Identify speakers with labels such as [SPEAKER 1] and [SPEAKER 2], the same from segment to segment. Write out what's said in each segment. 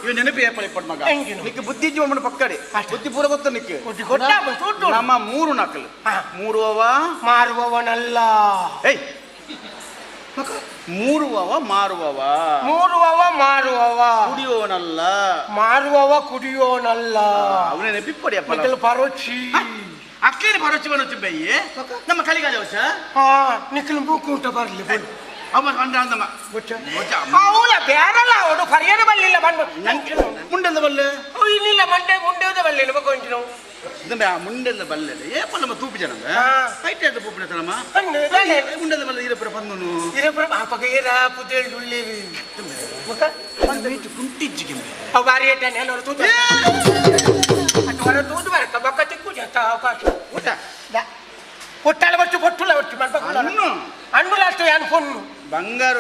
[SPEAKER 1] ಇವ ನೆನಪಿ ಏರ್ಪಡಿಪಡ್ ಮಗ ನಿಕ್ಕೆ ಬುದ್ಧಿ ಜೀವನ ಪಕ್ಕಡೆ ಬುದ್ಧಿ ಪೂರ ಗೊತ್ತ ನಿಕ್ಕೆ ನಮ್ಮ 3 ನಕಲು 3
[SPEAKER 2] ಮಾರುವವನಲ್ಲ
[SPEAKER 1] ಏಯ್ 3 ಮಾರುವವ ಕುಡಿಯೋನಲ್ಲ
[SPEAKER 2] ಮಾರುವವ ಕುಡಿಯೋನಲ್ಲ
[SPEAKER 1] ಅವನೇ ನೆನಪಿಪ್ಪಡಿಯಪ್ಪ
[SPEAKER 2] ಪರೋಚಿ
[SPEAKER 1] ಅಕ್ಕೇನೆ ಪರೋಚಿ ಬರೋಚಿ ಬಯ್ಯೆ ನಮ್ಮ ಕಲಿಗಾಲ ವರ್ಷ
[SPEAKER 2] ನಿಖಿಲ್ ಬುಕ್ ಊಟ ಬರಲಿ
[SPEAKER 1] ಅವಳ
[SPEAKER 2] ಬೇರಲ್ಲ ಅವನು ಪರಿಹಾರ ಬರಲಿಲ್ಲ ಬಂದು
[SPEAKER 1] ಮುಂಡೆಲ್ಲ ಬಲ್ಲೆ
[SPEAKER 2] ಇನ್ನಿಲ್ಲ ಮುಂಡೆದ ಬರಲಿಲ್ಲ ಕೊಂಚ
[SPEAKER 1] ಮುಂಡೆಲ್ಲ ಬಲ್ಲೆ ಏಪಲ್ಲ ತೂಪಿ ಜನ ಐಟ್ ಆಯ್ತು ಪೂಪಿನ ತನಮ್ಮ ಮುಂಡೆಲ್ಲ ಬಲ್ಲ ಇರಪುರ ಬಂದನು
[SPEAKER 2] ಇರಪುರ ಪಾಪಗ ಇರ ಪುದೇಳು ಉಳ್ಳಿರಿ
[SPEAKER 1] ಕುಂಟಿಜ್ಜಿಗೆ
[SPEAKER 2] ಅವು ಬಾರಿ ಏಟಾನೆ ಎಲ್ಲರೂ ತೂತು ತೂತು ಬರತ್ತ ಬೊಕ್ಕ ತಿಕ್ಕು ಜತ್ತ ಅವಕಾಶ
[SPEAKER 1] ಊಟ
[SPEAKER 2] పొట్టాల వచ్చి పొట్టుల వచ్చి మన పక్కన అన్నులు అಷ್ಟು ಯಾನ್ ಫೋನ್ ಬಂಗಾರ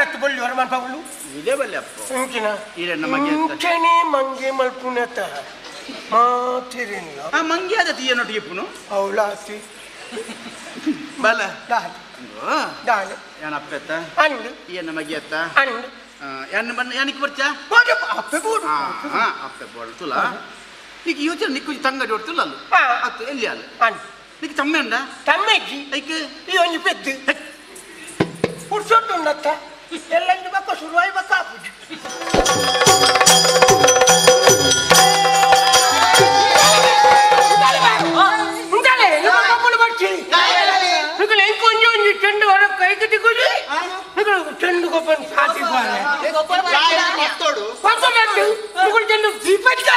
[SPEAKER 2] ಅಷ್ಟು ಬಳ್ಳಿ ಹೊರ మన ಪಕ್ಕಲು
[SPEAKER 1] ಇದೇ ಬಲ್ಲೆ ಅಪ್ಪ
[SPEAKER 2] ಇಂಕಿನ
[SPEAKER 1] ಇರೆ ನಮಗೆ
[SPEAKER 2] ಇಂಚನೆ ಮಂಗೆ ಮಲ್ಪುನತ ಮಾತಿರಿಲ್ಲ
[SPEAKER 1] ಆ ಮಂಗೆ ಅದ ತೀಯನೊಟ್ಟಿಗೆ ಪುನು
[SPEAKER 2] ಅವಲಾತಿ
[SPEAKER 1] ಬಲ
[SPEAKER 2] ದಾಲ್ ದಾಲ್
[SPEAKER 1] ಯಾನ ಅಪ್ಪೆತ್ತ
[SPEAKER 2] ಅಂಡು
[SPEAKER 1] ಏನ ನಮಗೆ ಅತ್ತ
[SPEAKER 2] ಅಂಡು
[SPEAKER 1] ಯಾನ ಬನ್ನ ಯಾನಿಕ್ ಬರ್ಚಾ
[SPEAKER 2] ಬೋಡ ಅಪ್ಪೆ ಬೋಡ
[SPEAKER 1] ಹಾ ಅಪ್ಪೆ ಬೋಡ ತುಲಾ ಈಗ ಯೋಚನೆ ನಿಕ್ಕು ತಂಗಡಿ ಹೊಡ್ತಿಲ್ಲ ಅಲ್ಲ ಅತ್ತು ಎಲ್ಲಿ ಅಲ್ಲ
[SPEAKER 2] ಅಂಡು
[SPEAKER 1] నీకు తమ్మే ఉందా
[SPEAKER 2] తమ్మేకి
[SPEAKER 1] ఐకి
[SPEAKER 2] ఈ ఒంజి పెద్ద కూర్చోట్టున్నత్త ఎల్లండి బక్క సురువాయి బక్క ఆపుజు ఉండాలి కప్పులు పచ్చి మీకు ఇంకొంచెం ఉంది చెండు వరకు కైకి దిగుది మీకు చెండు గొప్పని సాధిపోవాలి కొత్తనట్టు మీకు చెండు దీపచ్చ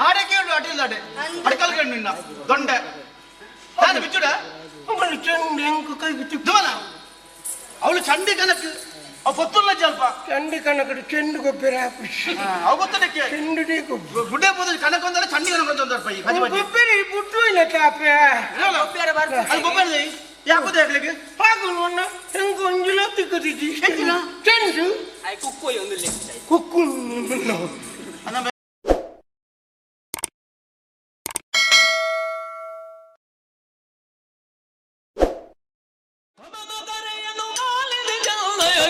[SPEAKER 1] ఆడకేడు అటిల్లాడే అడకల్కండి నిన్న దొండ దాని బిచ్చుడా
[SPEAKER 2] మమ్మల్ని చెండు ఇంకో కైకి
[SPEAKER 1] తిప్పుదోల ಅವಳು ಚಂಡಿ ಕನಕ ಅವ ಪೊತ್ತುಲ್ಲ ಜಲ್ಪ
[SPEAKER 2] ಚಂಡಿ ಕನಕಡು ಚೆಂಡು ಗೊಬ್ಬರ
[SPEAKER 1] ಅವ ಗೊತ್ತದಕ್ಕೆ
[SPEAKER 2] ಚೆಂಡು ಗೊಬ್ಬರ
[SPEAKER 1] ಗುಡ್ಡೆ ಪೋದ ಕನಕ ಒಂದರ ಚಂಡಿ ಕನಕ ಒಂದರ ಪೈ
[SPEAKER 2] ಗೊಬ್ಬರ ಬುಟ್ಟು ಇಲ್ಲ ಚಾಪೆ
[SPEAKER 1] ಗೊಬ್ಬರ ಬರ್ತ ಅದು ಗೊಬ್ಬರ ಯಾಕೋ ದೇಗ್ಲಿಗೆ
[SPEAKER 2] ಪಾಗುನು ಅಣ್ಣ ಹೆಂಗ ಒಂಜಿಲ ತಿಕ್ಕದಿದ್ದಿ ಚೆಂಡು
[SPEAKER 3] ಐ ಕುಕ್ಕೋಲಿ ಒಂದು ಲೆಕ್ಕ
[SPEAKER 2] ಕುಕ್ಕು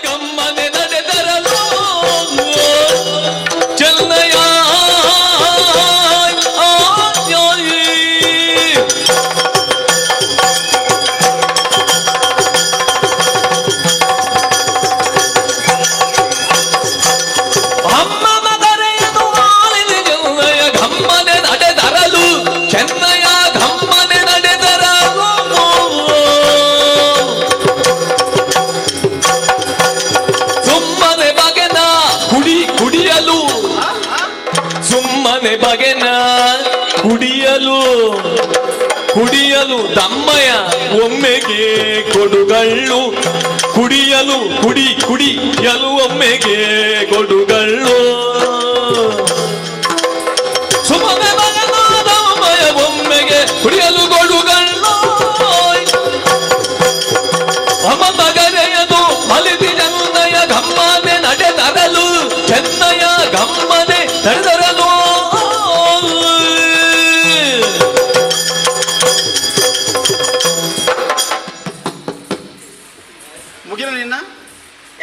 [SPEAKER 4] ಗಮ್ಮನೆ ನಡೆದರಲು ಚೆನ್ನಯ ಅಮ್ಮ ಮಗರೆಯನ್ನು ಆಳಿದ ಚೆನ್ನಯ ಗಮ್ಮನೆ ನಡೆದರಲು ಚೆನ್ನಯ ಗಮ್ಮನೆ ನಡೆದರಲು ಸುಮ್ಮನೆ ಬಗೆನ ಕುಡಿಯಲು ಸುಮ್ಮನೆ ಬಗೆನ ಕುಡಿಯಲು ದಮ್ಮಯ ಒಮ್ಮೆಗೆ ಕೊಡುಗಳ್ಳು ಕುಡಿಯಲು ಒಮ್ಮೆಗೆ ಕೊಡುಗಳ್ಳು ಸುಮ್ಮನೆ ಬಗೆನ ದಮ್ಮಯ ಒಮ್ಮೆಗೆ ಕುಡಿಯಲು ಕೊಡುಗಳ್ಳು ಅಮ್ಮ ಮಗರೆಯದು ಮಲಿತಿ ಚೆನ್ನಯ ಗಮ್ಮನೆ ನಡೆದರಲು ಚೆನ್ನಯ ಗಮ್ಮನೆ ನಡೆದರಲು
[SPEAKER 1] ಮುಗಿನ ನಿನ್ನ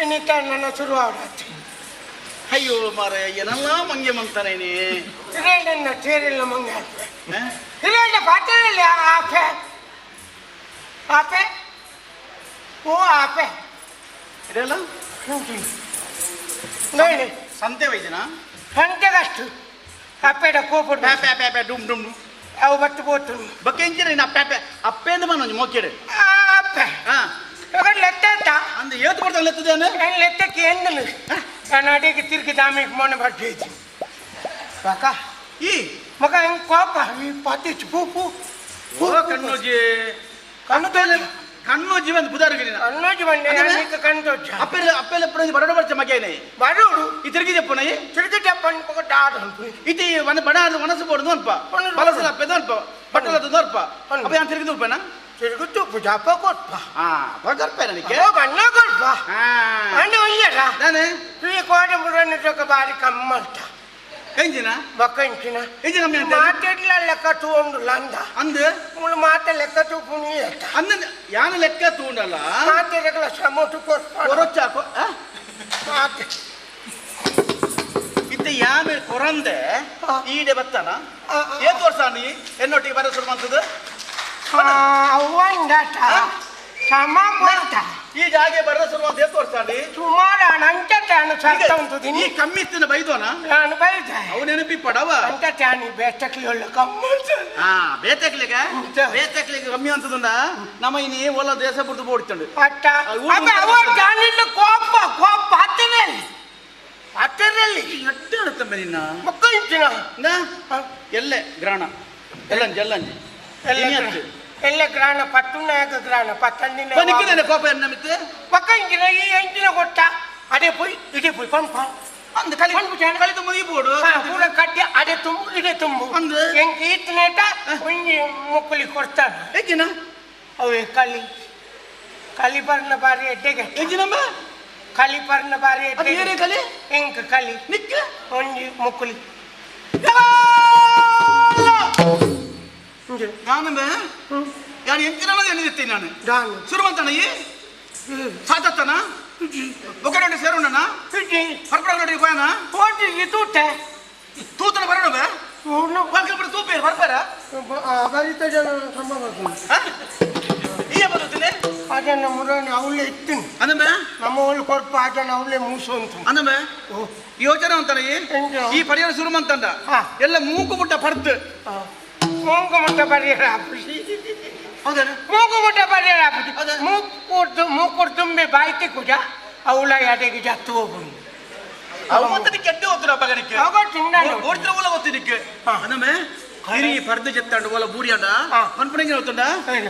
[SPEAKER 2] ಇನ್ನಿತ ನನ್ನ ಶುರು ಆಡತ್ತೆ
[SPEAKER 1] ಅಯ್ಯೋ ಮಾರ ಏನಲ್ಲ ಮಂಗೆ ಮಂತಾನೆ ನೀ
[SPEAKER 2] ಹಿರೇಳನ್ನ ಸೇರಿಲ್ಲ ಮಂಗೆ ಹಿರೇಳ ಪಾತ್ರೆಯಲ್ಲಿ ಆಪೆ ಆಪೆ ಓ ಆಪೆ
[SPEAKER 1] ಇದೆಲ್ಲ
[SPEAKER 2] ನೋಡಿ
[SPEAKER 1] ಸಂತೆ ವೈದ್ಯನ
[SPEAKER 2] ಗಂಟೆಗಷ್ಟು ಅಪ್ಪೆಡ ಕೋಪುಡು
[SPEAKER 1] ಪ್ಯಾಪೆ ಪ್ಯಾಪೆ ಡುಮ್ ಡುಮ್
[SPEAKER 2] ಅವು ಬಟ್ಟು ಬೋತು
[SPEAKER 1] ಬಕ್ಕೆ ಎಂಚಿನ ಇನ್ನ ಪ್ಯಾಪೆ ಅಪ್ಪೆಂದ ಮನ ಮೋಕೆಡೆ
[SPEAKER 2] ಅಪ್ಪೆ ಲೆತ್ತ
[SPEAKER 1] ಅಂದ ಏತು ಬರ್ತಾನೆ ಲೆತ್ತದೇನೆ
[SPEAKER 2] ಲೆತ್ತಕ್ಕೆ ಎಂದಲು ನಾನು ಅಡಿಗೆ ತಿರುಗಿ ದಾಮಿಗೆ ಮೊನ್ನೆ ಬಡ್ಡೇಜಿ ಕಾಕ
[SPEAKER 1] ಈ
[SPEAKER 2] ಮಗ ಹೆಂಗ್ ಕೋಪ ಈ ಪಾತಿಚ್ಚು ಪೂಪು
[SPEAKER 1] ಕಣ್ಣೋಜಿ
[SPEAKER 2] ಕಣ್ಣು
[SPEAKER 1] ಕಣ್ಣು ಜೀವನ ಬುಧಾರಗಿರಿ
[SPEAKER 2] ಅನ್ನೋಜಿ ಬಂದೆ ಕಣ್ಣು
[SPEAKER 1] ಅಪ್ಪೆಲ್ಲ ಪುರ ಬಡ ಬರ್ಚ ಮಗೇನೆ
[SPEAKER 2] ಬಡೋಡು
[SPEAKER 1] ಈ ತಿರುಗಿದೆ ಪುನಃ
[SPEAKER 2] ತಿರುಗಿದ ಪಣ್ಣ ಡಾಡು
[SPEAKER 1] ಇತಿ ಬಡ ಮನಸ್ಸು ಬೋಡು ಅನ್ಪ ಬಲಸಲ ಅಪ್ಪೆದ ಅನ್ಪ ಬಟ್ಟಲದ ಅನ್ಪ ಅಪ್ಪ ಯಾನ್ ತಿರುಗಿದು ಉಪ್ಪೇನ
[SPEAKER 2] ತಿರುಗುತ್ತು ಪುಜಾಪ ಕೊಟ್ಪ
[SPEAKER 1] ಬರ್ಪ ನನಗೆ
[SPEAKER 2] ಬಣ್ಣ ಕೊಟ್ಪ ಅಣ್ಣ ಒಯ್ಯಲ್ಲ
[SPEAKER 1] ನಾನೇ
[SPEAKER 2] ಈ ಕೋಟೆ ಮುರನ್ನ ಬಾರಿ ಕಮ್ಮಂತ
[SPEAKER 1] ಎಂಜಿನ
[SPEAKER 2] ಬೊಕ್ಕ ಇಂಚಿನ
[SPEAKER 1] ಎಂಜಿನ
[SPEAKER 2] ಮಾತೆಡ್ಲ ಲೆಕ್ಕ ತಗೊಂಡು ಲಂದ
[SPEAKER 1] ಅಂದು
[SPEAKER 2] ಮುಳು ಮಾತೆ ಲೆಕ್ಕ ತೂಪುನಿ
[SPEAKER 1] ಅಂದ ಯಾನ ಲೆಕ್ಕ ತೂಂಡಲ್ಲ
[SPEAKER 2] ಮಾತೆಗಳ ಶ್ರಮ
[SPEAKER 1] ಕೊರೊಚ್ಚಾಕೋ
[SPEAKER 2] ಮಾತೆ
[SPEAKER 1] ಇತ್ತೆ ಯಾಮೆ ಕೊರಂದೆ ಈಡೆ ಬತ್ತಾನ ಏತ್ ವರ್ಷ ನೀ ಎನ್ನೊಟ್ಟಿಗೆ ಬರ ಶುರು ಮಾಡ್ತದ
[SPEAKER 2] ಅವ್ವಂದಾಟ ಸಮ ಕೊಡ್ತ
[SPEAKER 1] ಈ ಜಾಗೆ ಬರ ಶುರು ಮಾಡ್ತ ಏತ್ ವರ್ಷ ನೀ
[SPEAKER 2] ಸುಮಾರು ಅಂಟು ಸರ್ತ ಉಂಟು
[SPEAKER 1] ನೀ ಕಮ್ಮಿ ಇತ್ತಿನ ಬೈದೋನ
[SPEAKER 2] ನಾನು ಬೈದೆ
[SPEAKER 1] ಅವು ನೆನಪಿ ಪಡವ
[SPEAKER 2] ಅಂಟು ಬೇಟಕ್ಲಿ ಒಳ್ಳೆ ಕಮ್ಮಿ
[SPEAKER 1] ಹಾ ಬೇತಕ್ಲಿಗೆ ಕಮ್ಮಿ ಅಂತದಂಡ ನಮ್ಮ ಇನಿ ಒಲ್ಲ ದೇಶ ಬುಡ್ದು ಬೋಡ್ತಂಡು
[SPEAKER 2] ಅಟ್ಟ ಜಾನಿಲ್ಲ ಕೋಪ ಕೋಪ ಹತ್ತರಲ್ಲಿ
[SPEAKER 1] ಎಟ್ಟು ಹೇಳುತ್ತಂಬ ನಿನ್ನ
[SPEAKER 2] ಮಕ್ಕ ಇಂಚಿನ
[SPEAKER 1] ಎಲ್ಲೆ ಗ್ರಹಣ ಎಲ್ಲಂಜಿ ಎಲ್ಲಂಜಿ
[SPEAKER 2] ಎಲ್ಲ ಗ್ರಹಣ ಪಟ್ಟುನಾಯಕ ಗ್ರಹಣ ಪತ್ತಂದಿನ
[SPEAKER 1] ಬನಿಕಿದ್ದೇನೆ ಕೋಪ ಎನ್ನ ಮಿತ್ತೆ
[SPEAKER 2] ಮಕ್ಕ ಇಂಚಿನ ಈ ಎಂಚಿನ ಕೊಟ್ಟ ಅದೇ ಪೋಯ್ ಇದೇ ಪೋಯ್ ಪಂಪ
[SPEAKER 1] ಅಂದ್ ಕಲಿ ಕಲಿತು ಮುಗಿ ಬೋಡು
[SPEAKER 2] ಪೂರ ಕಟ್ಟಿ ಅದೇ ತುಂಬು ಇದೇ ತುಂಬು
[SPEAKER 1] ಅಂದ್
[SPEAKER 2] ಹೆಂಗ್ ಈತನೇಟ ಒಂಜಿ ಮುಕ್ಕಲಿ ಕೊಡ್ತಾನ
[SPEAKER 1] ಹೆಜ್ಜಿನ
[SPEAKER 2] ಅವೇ ಕಲಿ ಬರ್ನ ಬಾರಿ ಎಡ್ಡೆಗೆ
[SPEAKER 1] ಹೆಜ್ಜಿನಮ್ಮ
[SPEAKER 2] ಕಲಿ ಬರ್ನ ಬಾರಿ
[SPEAKER 1] ಅದು ಏನೇ ಕಲಿ
[SPEAKER 2] ಹೆಂಗ್ ಕಲಿ
[SPEAKER 1] ನಿಕ್ಕ
[SPEAKER 2] ಒಂಜಿ ಮುಕ್ಕಲಿ
[SPEAKER 1] ನಾನಂಬ ಯಾರು ಎಂತಿನ ಎನ್ನಿರ್ತೀನಿ ನಾನು
[SPEAKER 2] ದಾನು
[SPEAKER 1] ಶುರುವಂತನ ಈ ಸಾತತ್ತನ ಬೊಕಡೊಂಡೆ ಸೇರೋಣ ಹೊರಪಡ ಹೋಯನ
[SPEAKER 2] ಹೋಗಿ ತೂಟೆ
[SPEAKER 1] ತೂತನ ಬರೋಣ ಬರ್ಕಲ್ಬಿಟ್ಟು ತೂಪೇರು ಬರ್ಬಾರ
[SPEAKER 2] ಬರಿತ ಜನ ಸಂಭವ
[SPEAKER 1] ಈಗ ಬರುತ್ತೇನೆ
[SPEAKER 2] ಅದನ್ನ ಮುರನೆ ಅವಳೆ ಇತ್ತೀನಿ
[SPEAKER 1] ಅಂದಮ್ಮ
[SPEAKER 2] ನಮ್ಮ ಒಳ್ಳೆ ಕೊರಪ ಅದನ್ನ ಅವಳೆ ಮೂಸು ಅಂತ
[SPEAKER 1] ಅಂದಮ್ಮ ಯೋಚನೆ ಅಂತಾನೆ ಈ ಪರಿಹಾರ ಶುರು ಅಂತಂದ ಎಲ್ಲ ಮೂಕು ಮುಟ್ಟ ಪಡ್ತು
[SPEAKER 2] ಮೂಗು ಮುಟ್ಟ ಪರಿಹಾರ
[SPEAKER 1] ಹೌದಾ
[SPEAKER 2] ಮೂಗು ಮುಟ್ಟ ಪರಿಹಾರ ಮೂಕು ತುಂಬಿ ಬಾಯ್ತಿ ಕುಜ ಅವಳ ಯಾಡೆಗೆ ಜತ್ತು ಹೋಗುದು
[SPEAKER 1] ಅವು ಮತ್ತೆ ಕೆಟ್ಟ ಹೋಗ್ತಾರೆ ಅಪ್ಪಗನಿಕ್ಕೆ ಓಡ್ತಿರ ಓಲ ಗೊತ್ತಿದ್ದಕ್ಕೆ ಅಂದಮ್ಮ ಹಿರಿ ಪರ್ದು ಜತ್ತಾಂಡು ಓಲ ಬೂರಿಯಾಡ ಮನ್ಪಣಂಗೆ ಹೋಗ್ತಂಡ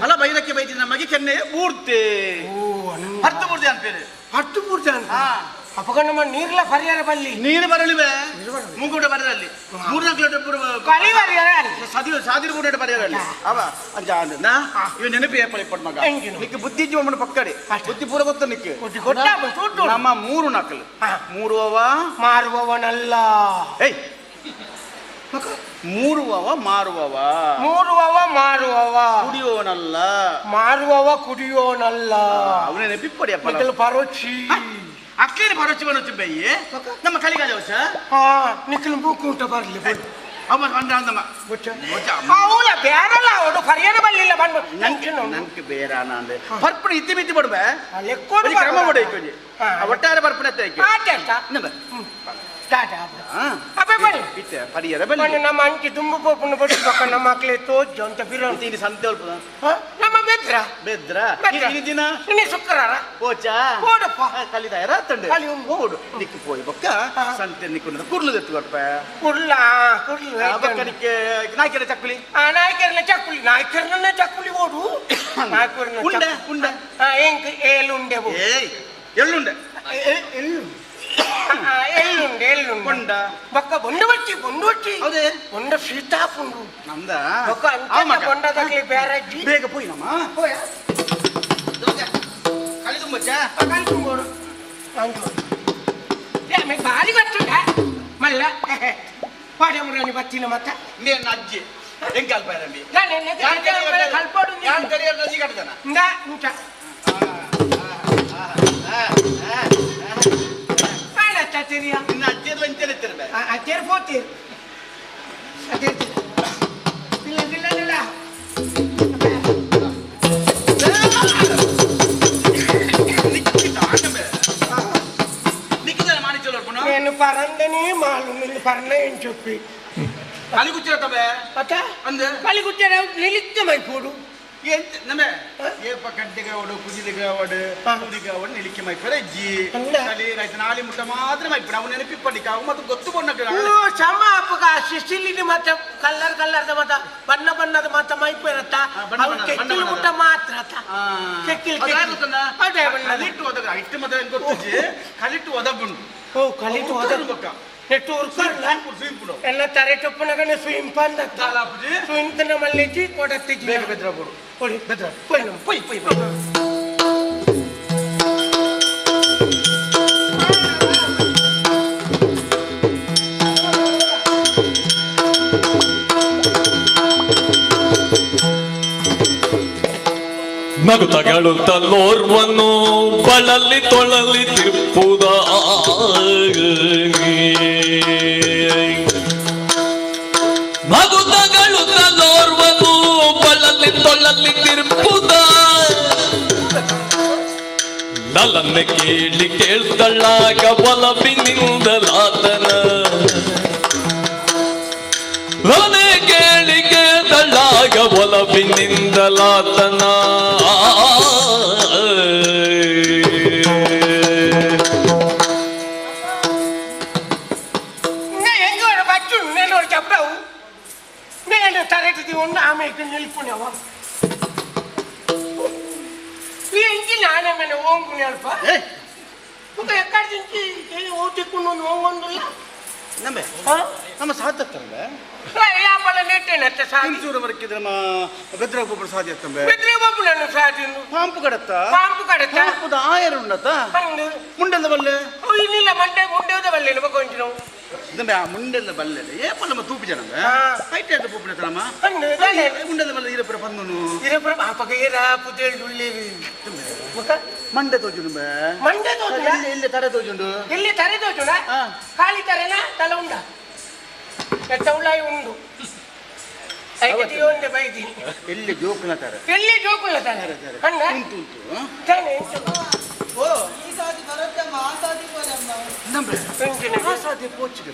[SPEAKER 1] ಅಲ್ಲ ಬೈದಕ್ಕೆ ಬೈತಿದ್ದ ನಮಗೆ ಕೆನ್ನೆ ಬೂರ್ತೆ ಹತ್ತು ಬೂರ್ತೆ ಅಂತೇಳಿ
[SPEAKER 2] ಹತ್ತು ಮೂರ್ತಿ ಅಂತ ಅಪ್ಪಗ ನಮ್ಮ ನೀರ್ಲ ಪರಿಹಾರ ಬಲ್ಲಿ
[SPEAKER 1] ನೀರು ಬರಲಿವೆ ಮೂಗುಟ ಬರದಲ್ಲಿ 3-4
[SPEAKER 2] ಕಲಿ ಪರಿಹಾರ
[SPEAKER 1] ಸಾದಿರ ಬೂಟ ಬರೆಯರಲ್ಲಿ ಅವ ಅಂಜ ಅಂದ ಇವ ನೆನಪಿ ಏಪಳಿ ಪಡ್ ಮಗ ನಿಕ್ಕೆ ಬುದ್ಧಿ ಜೀವನ ಪಕ್ಕಡೆ ಬುದ್ಧಿ ಪೂರ ಗೊತ್ತ ನಿಕ್ಕೆ ನಮ್ಮ 3 ನಕಲು 3 ಅವ
[SPEAKER 2] ಮಾರುವವನಲ್ಲ
[SPEAKER 1] ಏಯ್ 3 ಅವ ಮಾರುವವ
[SPEAKER 2] 3 ಅವ ಮಾರುವವ
[SPEAKER 1] ಕುಡಿಯೋನಲ್ಲ
[SPEAKER 2] ಮಾರುವವ ಕುಡಿಯೋನಲ್ಲ
[SPEAKER 1] ಅವನೇ ನೆನಪಿ ಪಡಿಯಪ್ಪ
[SPEAKER 2] ಪರೋಚಿ
[SPEAKER 1] ಅಕ್ಕೇನೆ ಭರೋಚೆ ಬರೋಚೆ ಬೈಯೆ ನಮ್ಮ ಕಲಿಗಾಲ ವರ್ಷ
[SPEAKER 2] ನಿಖಿಲ್ ಮೂಕೂಟ ಬರ್ಲಿ
[SPEAKER 1] ಅವ ಅಂದಮ್ಮ
[SPEAKER 2] ಅವಳ ಬೇರಲ್ಲ ಅವಳು ಪರಿಹಾರ ಬರಲಿಲ್ಲ ಬಂದು
[SPEAKER 1] ನಂಗೆ ಬೇರಾನ ಅಂದ್ರೆ ಬರ್ಪಣೆ ಇತ್ತಿ ಮಿತ್ತಿ ಬಿಡ್ಬೆ
[SPEAKER 2] ಲೆಕ್ಕೋಡು
[SPEAKER 1] ಕ್ರಮ ಹೊಡೆಯಕ್ಕೆ ಒಟ್ಟಾರೆ ಬರ್ಪಣೆ ಪರಿಹಾರ ಬಲ್ಲಿ
[SPEAKER 2] ನಮ್ಮ ಅಂಚಿ ತುಂಬ ಪೋಪನ್ನು ಬಡಿಸ್ಬೇಕ ನಮ್ಮ ಮಕ್ಕಳೇ ತೋಜು ಅಂತ ಬಿರೋಂತ
[SPEAKER 1] ಸಂತೆ
[SPEAKER 2] ನಮ್ಮ ಬೆದ್ರ
[SPEAKER 1] ಬೆದ್ರ ದಿನ
[SPEAKER 2] ಶುಕ್ರವಾರ
[SPEAKER 1] ಓಚಾ
[SPEAKER 2] ಓಡಪ್ಪ
[SPEAKER 1] ಕಲಿದಾಯರ ತಂಡೆ ಓಡು ನಿಕ್ಕಿ ಪೋಯಿ ಬೊಕ್ಕ ಸಂತೆ ನಿಕ್ಕೊಂಡು ಕುರ್ಲು ಎತ್ತು ಕೊಡ್ಪ
[SPEAKER 2] ಕುರ್ಲ ಕುರ್ಲು
[SPEAKER 1] ಬಕ್ಕನಿಕ್ಕೆ ನಾಯ್ಕೆರೆ ಚಕ್ಕುಲಿ
[SPEAKER 2] ನಾಯ್ಕೆರನ ಚಕ್ಕುಲಿ ನಾಯ್ಕೆರನ ಚಕ್ಕುಲಿ ಓಡು ನಾಯ್ಕೆರನ
[SPEAKER 1] ಉಂಡೆ ಉಂಡೆ
[SPEAKER 2] ಹೆಂಗ್ ಏಳುಂಡೆ
[SPEAKER 1] ಏಯ್ ಎಳ್ಳುಂಡೆ
[SPEAKER 2] ಎಳ್ಳುಂಡೆ
[SPEAKER 1] ಕೊಂಡ
[SPEAKER 2] ಬೊಕ್ಕ ಬೊಂಡ ಬಚ್ಚಿ
[SPEAKER 1] ಹೌದೇ
[SPEAKER 2] ಬೊಂಡ ಸೀತಾಪುಂಡು
[SPEAKER 1] ನಮ್ದ
[SPEAKER 2] ಬೊಕ್ಕ ಬೊಂಡದಾಗಲಿ ಬೇರಜ್ಜಿ
[SPEAKER 1] ಬೇಗ ಪೋಯಿ ನಮ್ಮ ಕಲಿ ತುಂಬಚ್ಚ
[SPEAKER 2] ಕಲಿ ತುಂಬೋರು ಬಾರಿ ಗೊತ್ತುಂಡ ಮಲ್ಲ ಪಾಡ್ಯಮುರಾಣಿ ಬತ್ತಿನ ಮತ್ತ
[SPEAKER 1] ನೀನು ಅಜ್ಜಿ ಹೆಂಗೆ ಅಲ್ಪ ಇರಲಿ
[SPEAKER 2] ಕಲ್ಪಾಡು
[SPEAKER 1] ಯಾರು ಕರಿಯರ್ ನದಿ ಕಟ್ತಾನ
[SPEAKER 2] ಇಂಚ
[SPEAKER 1] ಇನ್ನು ಅಜ್ಜಿಯರು ಎಂತೇನೆ ಇರ್ತಿರ್ಬೇಕು
[SPEAKER 2] ಅಜ್ಜೇರ್ ಪೋತೀರ್ ಅದೇ ಇಲ್ಲ నేను పరందని మాలు నిన్ను పరణ ఏం చెప్పి
[SPEAKER 1] కలి కూర్చోటమే
[SPEAKER 2] అట
[SPEAKER 1] అందు
[SPEAKER 2] కలి కూర్చోడే నిలిత్తమైపోడు
[SPEAKER 1] నమే ఏ పక్కడిగా వాడు కుజిదిగా వాడు కుదిగా వాడు నిలిక్కమైపోయారు అజ్జి కలి రైతు నాలి ముట్ట మాత్రమే ఇప్పుడు అవు నెనపిప్పండి కావు మొత్తం ಗೊತ್ತು ಬಣ್ಣಕ್ಕೆ
[SPEAKER 2] ಸಮ ಅಪ್ಪಗ ಸಿಸಿಲಿನಿ ಮತ್ತೆ ಕಲ್ಲರ್ದ ಮತ್ತೆ ಬಣ್ಣದ ಮತ್ತೆ ಮೈಪೇರತ್ತ ಅವು ಕೆಕ್ಕಿಲ್ ಮುಟ್ಟ ಮಾತ್ರ ಕೆಕ್ಕಿಲ್ ಅದೇ
[SPEAKER 1] ಕಲಿಟ್ಟು ಒದಗ ಇಟ್ಟು ಮತ್ತೆ ಗೊತ್ತಿಜ್ಜಿ ಕಲಿಟ್ಟು ಒದಗುಂಡು
[SPEAKER 2] ಓ ಕಲಿಟ್ಟು ಒದಗ ನೆಟ್ಟು ಉರ್ಕರ್ಲ ಎಲ್ಲ ತರೆ ಚೊಪ್ಪನಗನೆ ಸ್ವಿಮ್ ಪಂದ ಸ್ವಿಮ್ ತನ ಮಲ್ಲಿಜಿ ಕೊಡತ್ತಿಜಿ
[SPEAKER 1] ಬೇಗ ಬೆದ್ರ ಬೋಡು
[SPEAKER 2] ಕೊಡಿ ಬೆದ್ರ ಪೊಯ್
[SPEAKER 4] ನಗುತ್ತಲೋರ್ವನ್ನು ಬಳಲಿ ತೊಳಲಿ ತಿರುಪುದ ನಗುತ್ತಲೋರ್ವನ್ನು ಬಳಲಿ ತೊಳಲಿ ತಿರುಪುದ ನಲನ್ನೆ ಕೇಳಿ ಕೇಳ್ತಳ್ಳಾಗ ಒಲಬಿನಿಂದಲಾತನ ನಲನೆ ಕೇಳಿ ಕೇಳ್ತಳ್ಳಾಗ ಒಲಬಿನಿಂದಲಾತನ
[SPEAKER 2] ಎಂಗೋಡ ಬಚ್ಚು ನೆಲ್ಲೋಡು చెప్పావు నేను తరగతి ఉన్న ఆమెకు నిలిపునేవా ఈ ఇంటి నానమ్మని ఓంకునేల్ప ఒక ఎక్కడి నుంచి ఓటిక్కును ఓంగుండులా
[SPEAKER 1] ನಮ್ಮೆ ನಮ್ಮ ಸಾಧ್ಯತ್ತಂಬೆ
[SPEAKER 2] ಯಾಪಳ ನೆಟ್ಟೆನತ್ತೆ ಸಾಧಿ
[SPEAKER 1] ಇಂಚೂರವರೆಗೆ ನಮ್ಮ ಗದ್ರಗೊಬ್ಬರು ಸಾಧ್ಯತ್ತಂಬೆ
[SPEAKER 2] ಬೆದ್ರೆಗೊಬ್ಬಳನ್ನು ಸಾಧಿನು
[SPEAKER 1] ಪಾಂಪು ಕಡತ್ತ
[SPEAKER 2] ಪಾಂಪು ಕಡತ್ತ
[SPEAKER 1] ಪಾಂಪುದ ಆಯರು ಉಂಡತ್ತ
[SPEAKER 2] ಹಂಡು
[SPEAKER 1] ಮುಂಡೆಲ್ಲ ಬಲ್ಲೆ
[SPEAKER 2] ಇನ್ನಿಲ್ಲ ಮುಂಡೆದ ಬಲ್ಲೆನು ಬಗೊಂಚಿನವು
[SPEAKER 1] ಇದನ್ನ ಆ ಮುಂಡೆಲ್ಲ ಬಲ್ಲೆ ಏಪ ನಮ್ಮ ತೂಪು ಜನಂಬೆ ಐಟೆ ಅಂತ ಪೂಪಿನ ತರಮ್ಮ
[SPEAKER 2] ಹಂಡು
[SPEAKER 1] ಮುಂಡೆಲ್ಲ ಬಲ್ಲೆ ಇರಪ್ಪ ಬಂದನು
[SPEAKER 2] ಇರಪ್ಪ ಆಪಕ ಏರ ಪುದೇಳು ಉಳ್ಳೇವಿ
[SPEAKER 1] ಮಂಡೆ ತೋಜುಂಬೆ
[SPEAKER 2] ಮಂಡೆ ತೋಜುಂಡ
[SPEAKER 1] ಇಲ್ಲಿ ತರೆ ತೋಜುಂಡು
[SPEAKER 2] ಇಲ್ಲಿ ತರೆ ತೋಜುಂಡ ಖಾಲಿ ತರೆನಾ ತಲೆ ಉಂಡ ಎತ್ತ ಉಳ್ಳಾಯಿ ಉಂಡು ಐದು ಒಂದೇ ಬೈದಿ
[SPEAKER 1] ಎಲ್ಲಿ ಜೋಕುಲ ತಾರೆ
[SPEAKER 2] ಎಲ್ಲಿ ಜೋಕುಲ್ಲ ತಾನೆ ಕಣ್ಣ
[SPEAKER 1] ಉಂಟು ಉಂಟು
[SPEAKER 2] ತಾನೆ
[SPEAKER 5] ಓ ಈ ಸಾದಿ ಬರತ್ತಮ್ಮ ಆ ಸಾದಿ ಬೋಲಮ್ಮ
[SPEAKER 1] ನಂಬೆ
[SPEAKER 2] ಪೆಂಚಿನ
[SPEAKER 1] ಆ ಸಾಧ್ಯ ಪೋಚಿಗೆ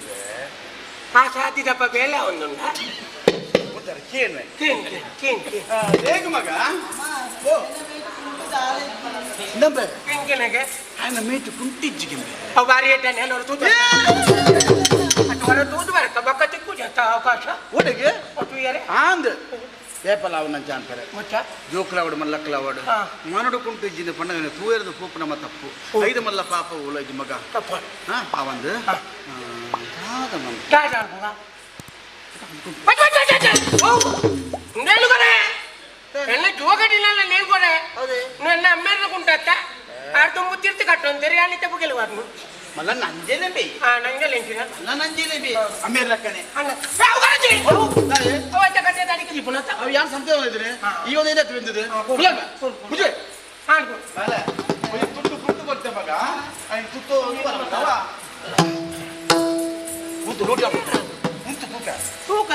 [SPEAKER 2] ಆ ಸಾದಿದಪ್ಪ ಬೇಲ ಒಂದುಂಡ
[SPEAKER 1] ಉತ್ತರ ಕೇನ್ವೆ
[SPEAKER 2] ಕೇನ್
[SPEAKER 1] ಹೇಗೆ ಮಗ ಓ ನಂಬೆ
[SPEAKER 2] ಪೆಂಚಿನಗೆ
[SPEAKER 1] ఆయన మేటు కుంటిజ్జిగింది
[SPEAKER 2] ಅವು ಬಾರಿ ಏಟಾನೆ ಎಲ್ಲರೂ ತೂತು ಅటు ಹೊರ ತೂತು ಬರತ್ತ ಬೊಕ್ಕ ತಿಕ್ಕು ಜತ್ತ ಅವಕಾಶ
[SPEAKER 1] ఓటకి
[SPEAKER 2] ಒಟ್ಟು ಯಾರೇ
[SPEAKER 1] ఆంద్ వేపలావు నంచి అంటారు
[SPEAKER 2] ಮುಚ್ಚ
[SPEAKER 1] జోకులావడు మల్లక్కలావాడు మనడు కుంటిజ్జింది పండుగ తూయరదు పూపు నమ్మ తప్పు ఐదు మల్ల పాప ఊలజి మగ
[SPEAKER 2] ತಪ್ಪ
[SPEAKER 1] అవందు కాదమ్మ
[SPEAKER 2] ಟಾಟಾ ನೆಲ್ಗೊರೆ ಎಲ್ಲ ಜೋಗಡಿಲ್ಲ ನೆಲ್ಗೊರೆ ನನ್ನ ಅಮ್ಮೇರ್ಲುಂಟತ್ತ ಆಡ್ತು ಮುತ್ತಿರ್ತಿ ಕಟ್ಟು ಅಂತಾರೆ ಅಲ್ಲಿ ತಪ್ಪು ಕೆಲವಾರ್ನು
[SPEAKER 1] మళ్ళా నంజేలేండి
[SPEAKER 2] ನಂಗೆ ಲೆಂಚಿನ
[SPEAKER 1] మళ్ళా నంజేలేండి అమ్మేరు లెక్కనే
[SPEAKER 2] ಕಟ್ಟೆ ದಾಡಿ ಕಲಿಪುನತ್ತ
[SPEAKER 1] అవి యాన్ సంతే ఇదినే ఈ ఓదే ఎత్తు వెందుది కులమ కుజే
[SPEAKER 2] ಆಡ್ಕೊ
[SPEAKER 1] ಅಲ್ಲ ಒಂದು ತುಟ್ಟು ಕುಟ್ಟು ಬರ್ತೆ ಮಗ ಐನ್ ತುತ್ತು ಬರಲ್ಲ ಮುತ್ತು ರೋಟಿ ಹಾಕ್ಬಿಟ್ರೆ ಮುತ್ತು ತೂಕ
[SPEAKER 2] ತೂಕ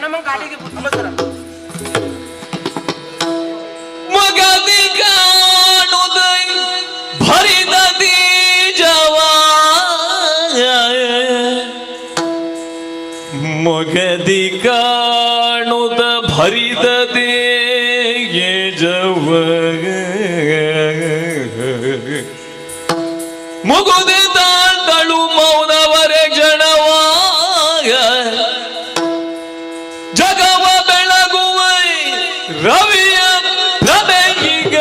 [SPEAKER 2] ನಮ್ಮ ಗಾಡಿಗೆ
[SPEAKER 1] ನಮಸ್ಕಾರ
[SPEAKER 4] ಮಗದಿ ಕಾಣುದ ಭರಿದ ಬೀಜವ ಮಗದಿ ಕಾಣುದ ಭರಿದ ಜವ ಮುಗುದೆ ತಾಳ್ತಳು ಮೌನವರೆ ಕ್ಷಣವಾಗ ಜಗವ ಬೆಳಗುವ ರವಿಯ ಪ್ರಭೆಯಿಗ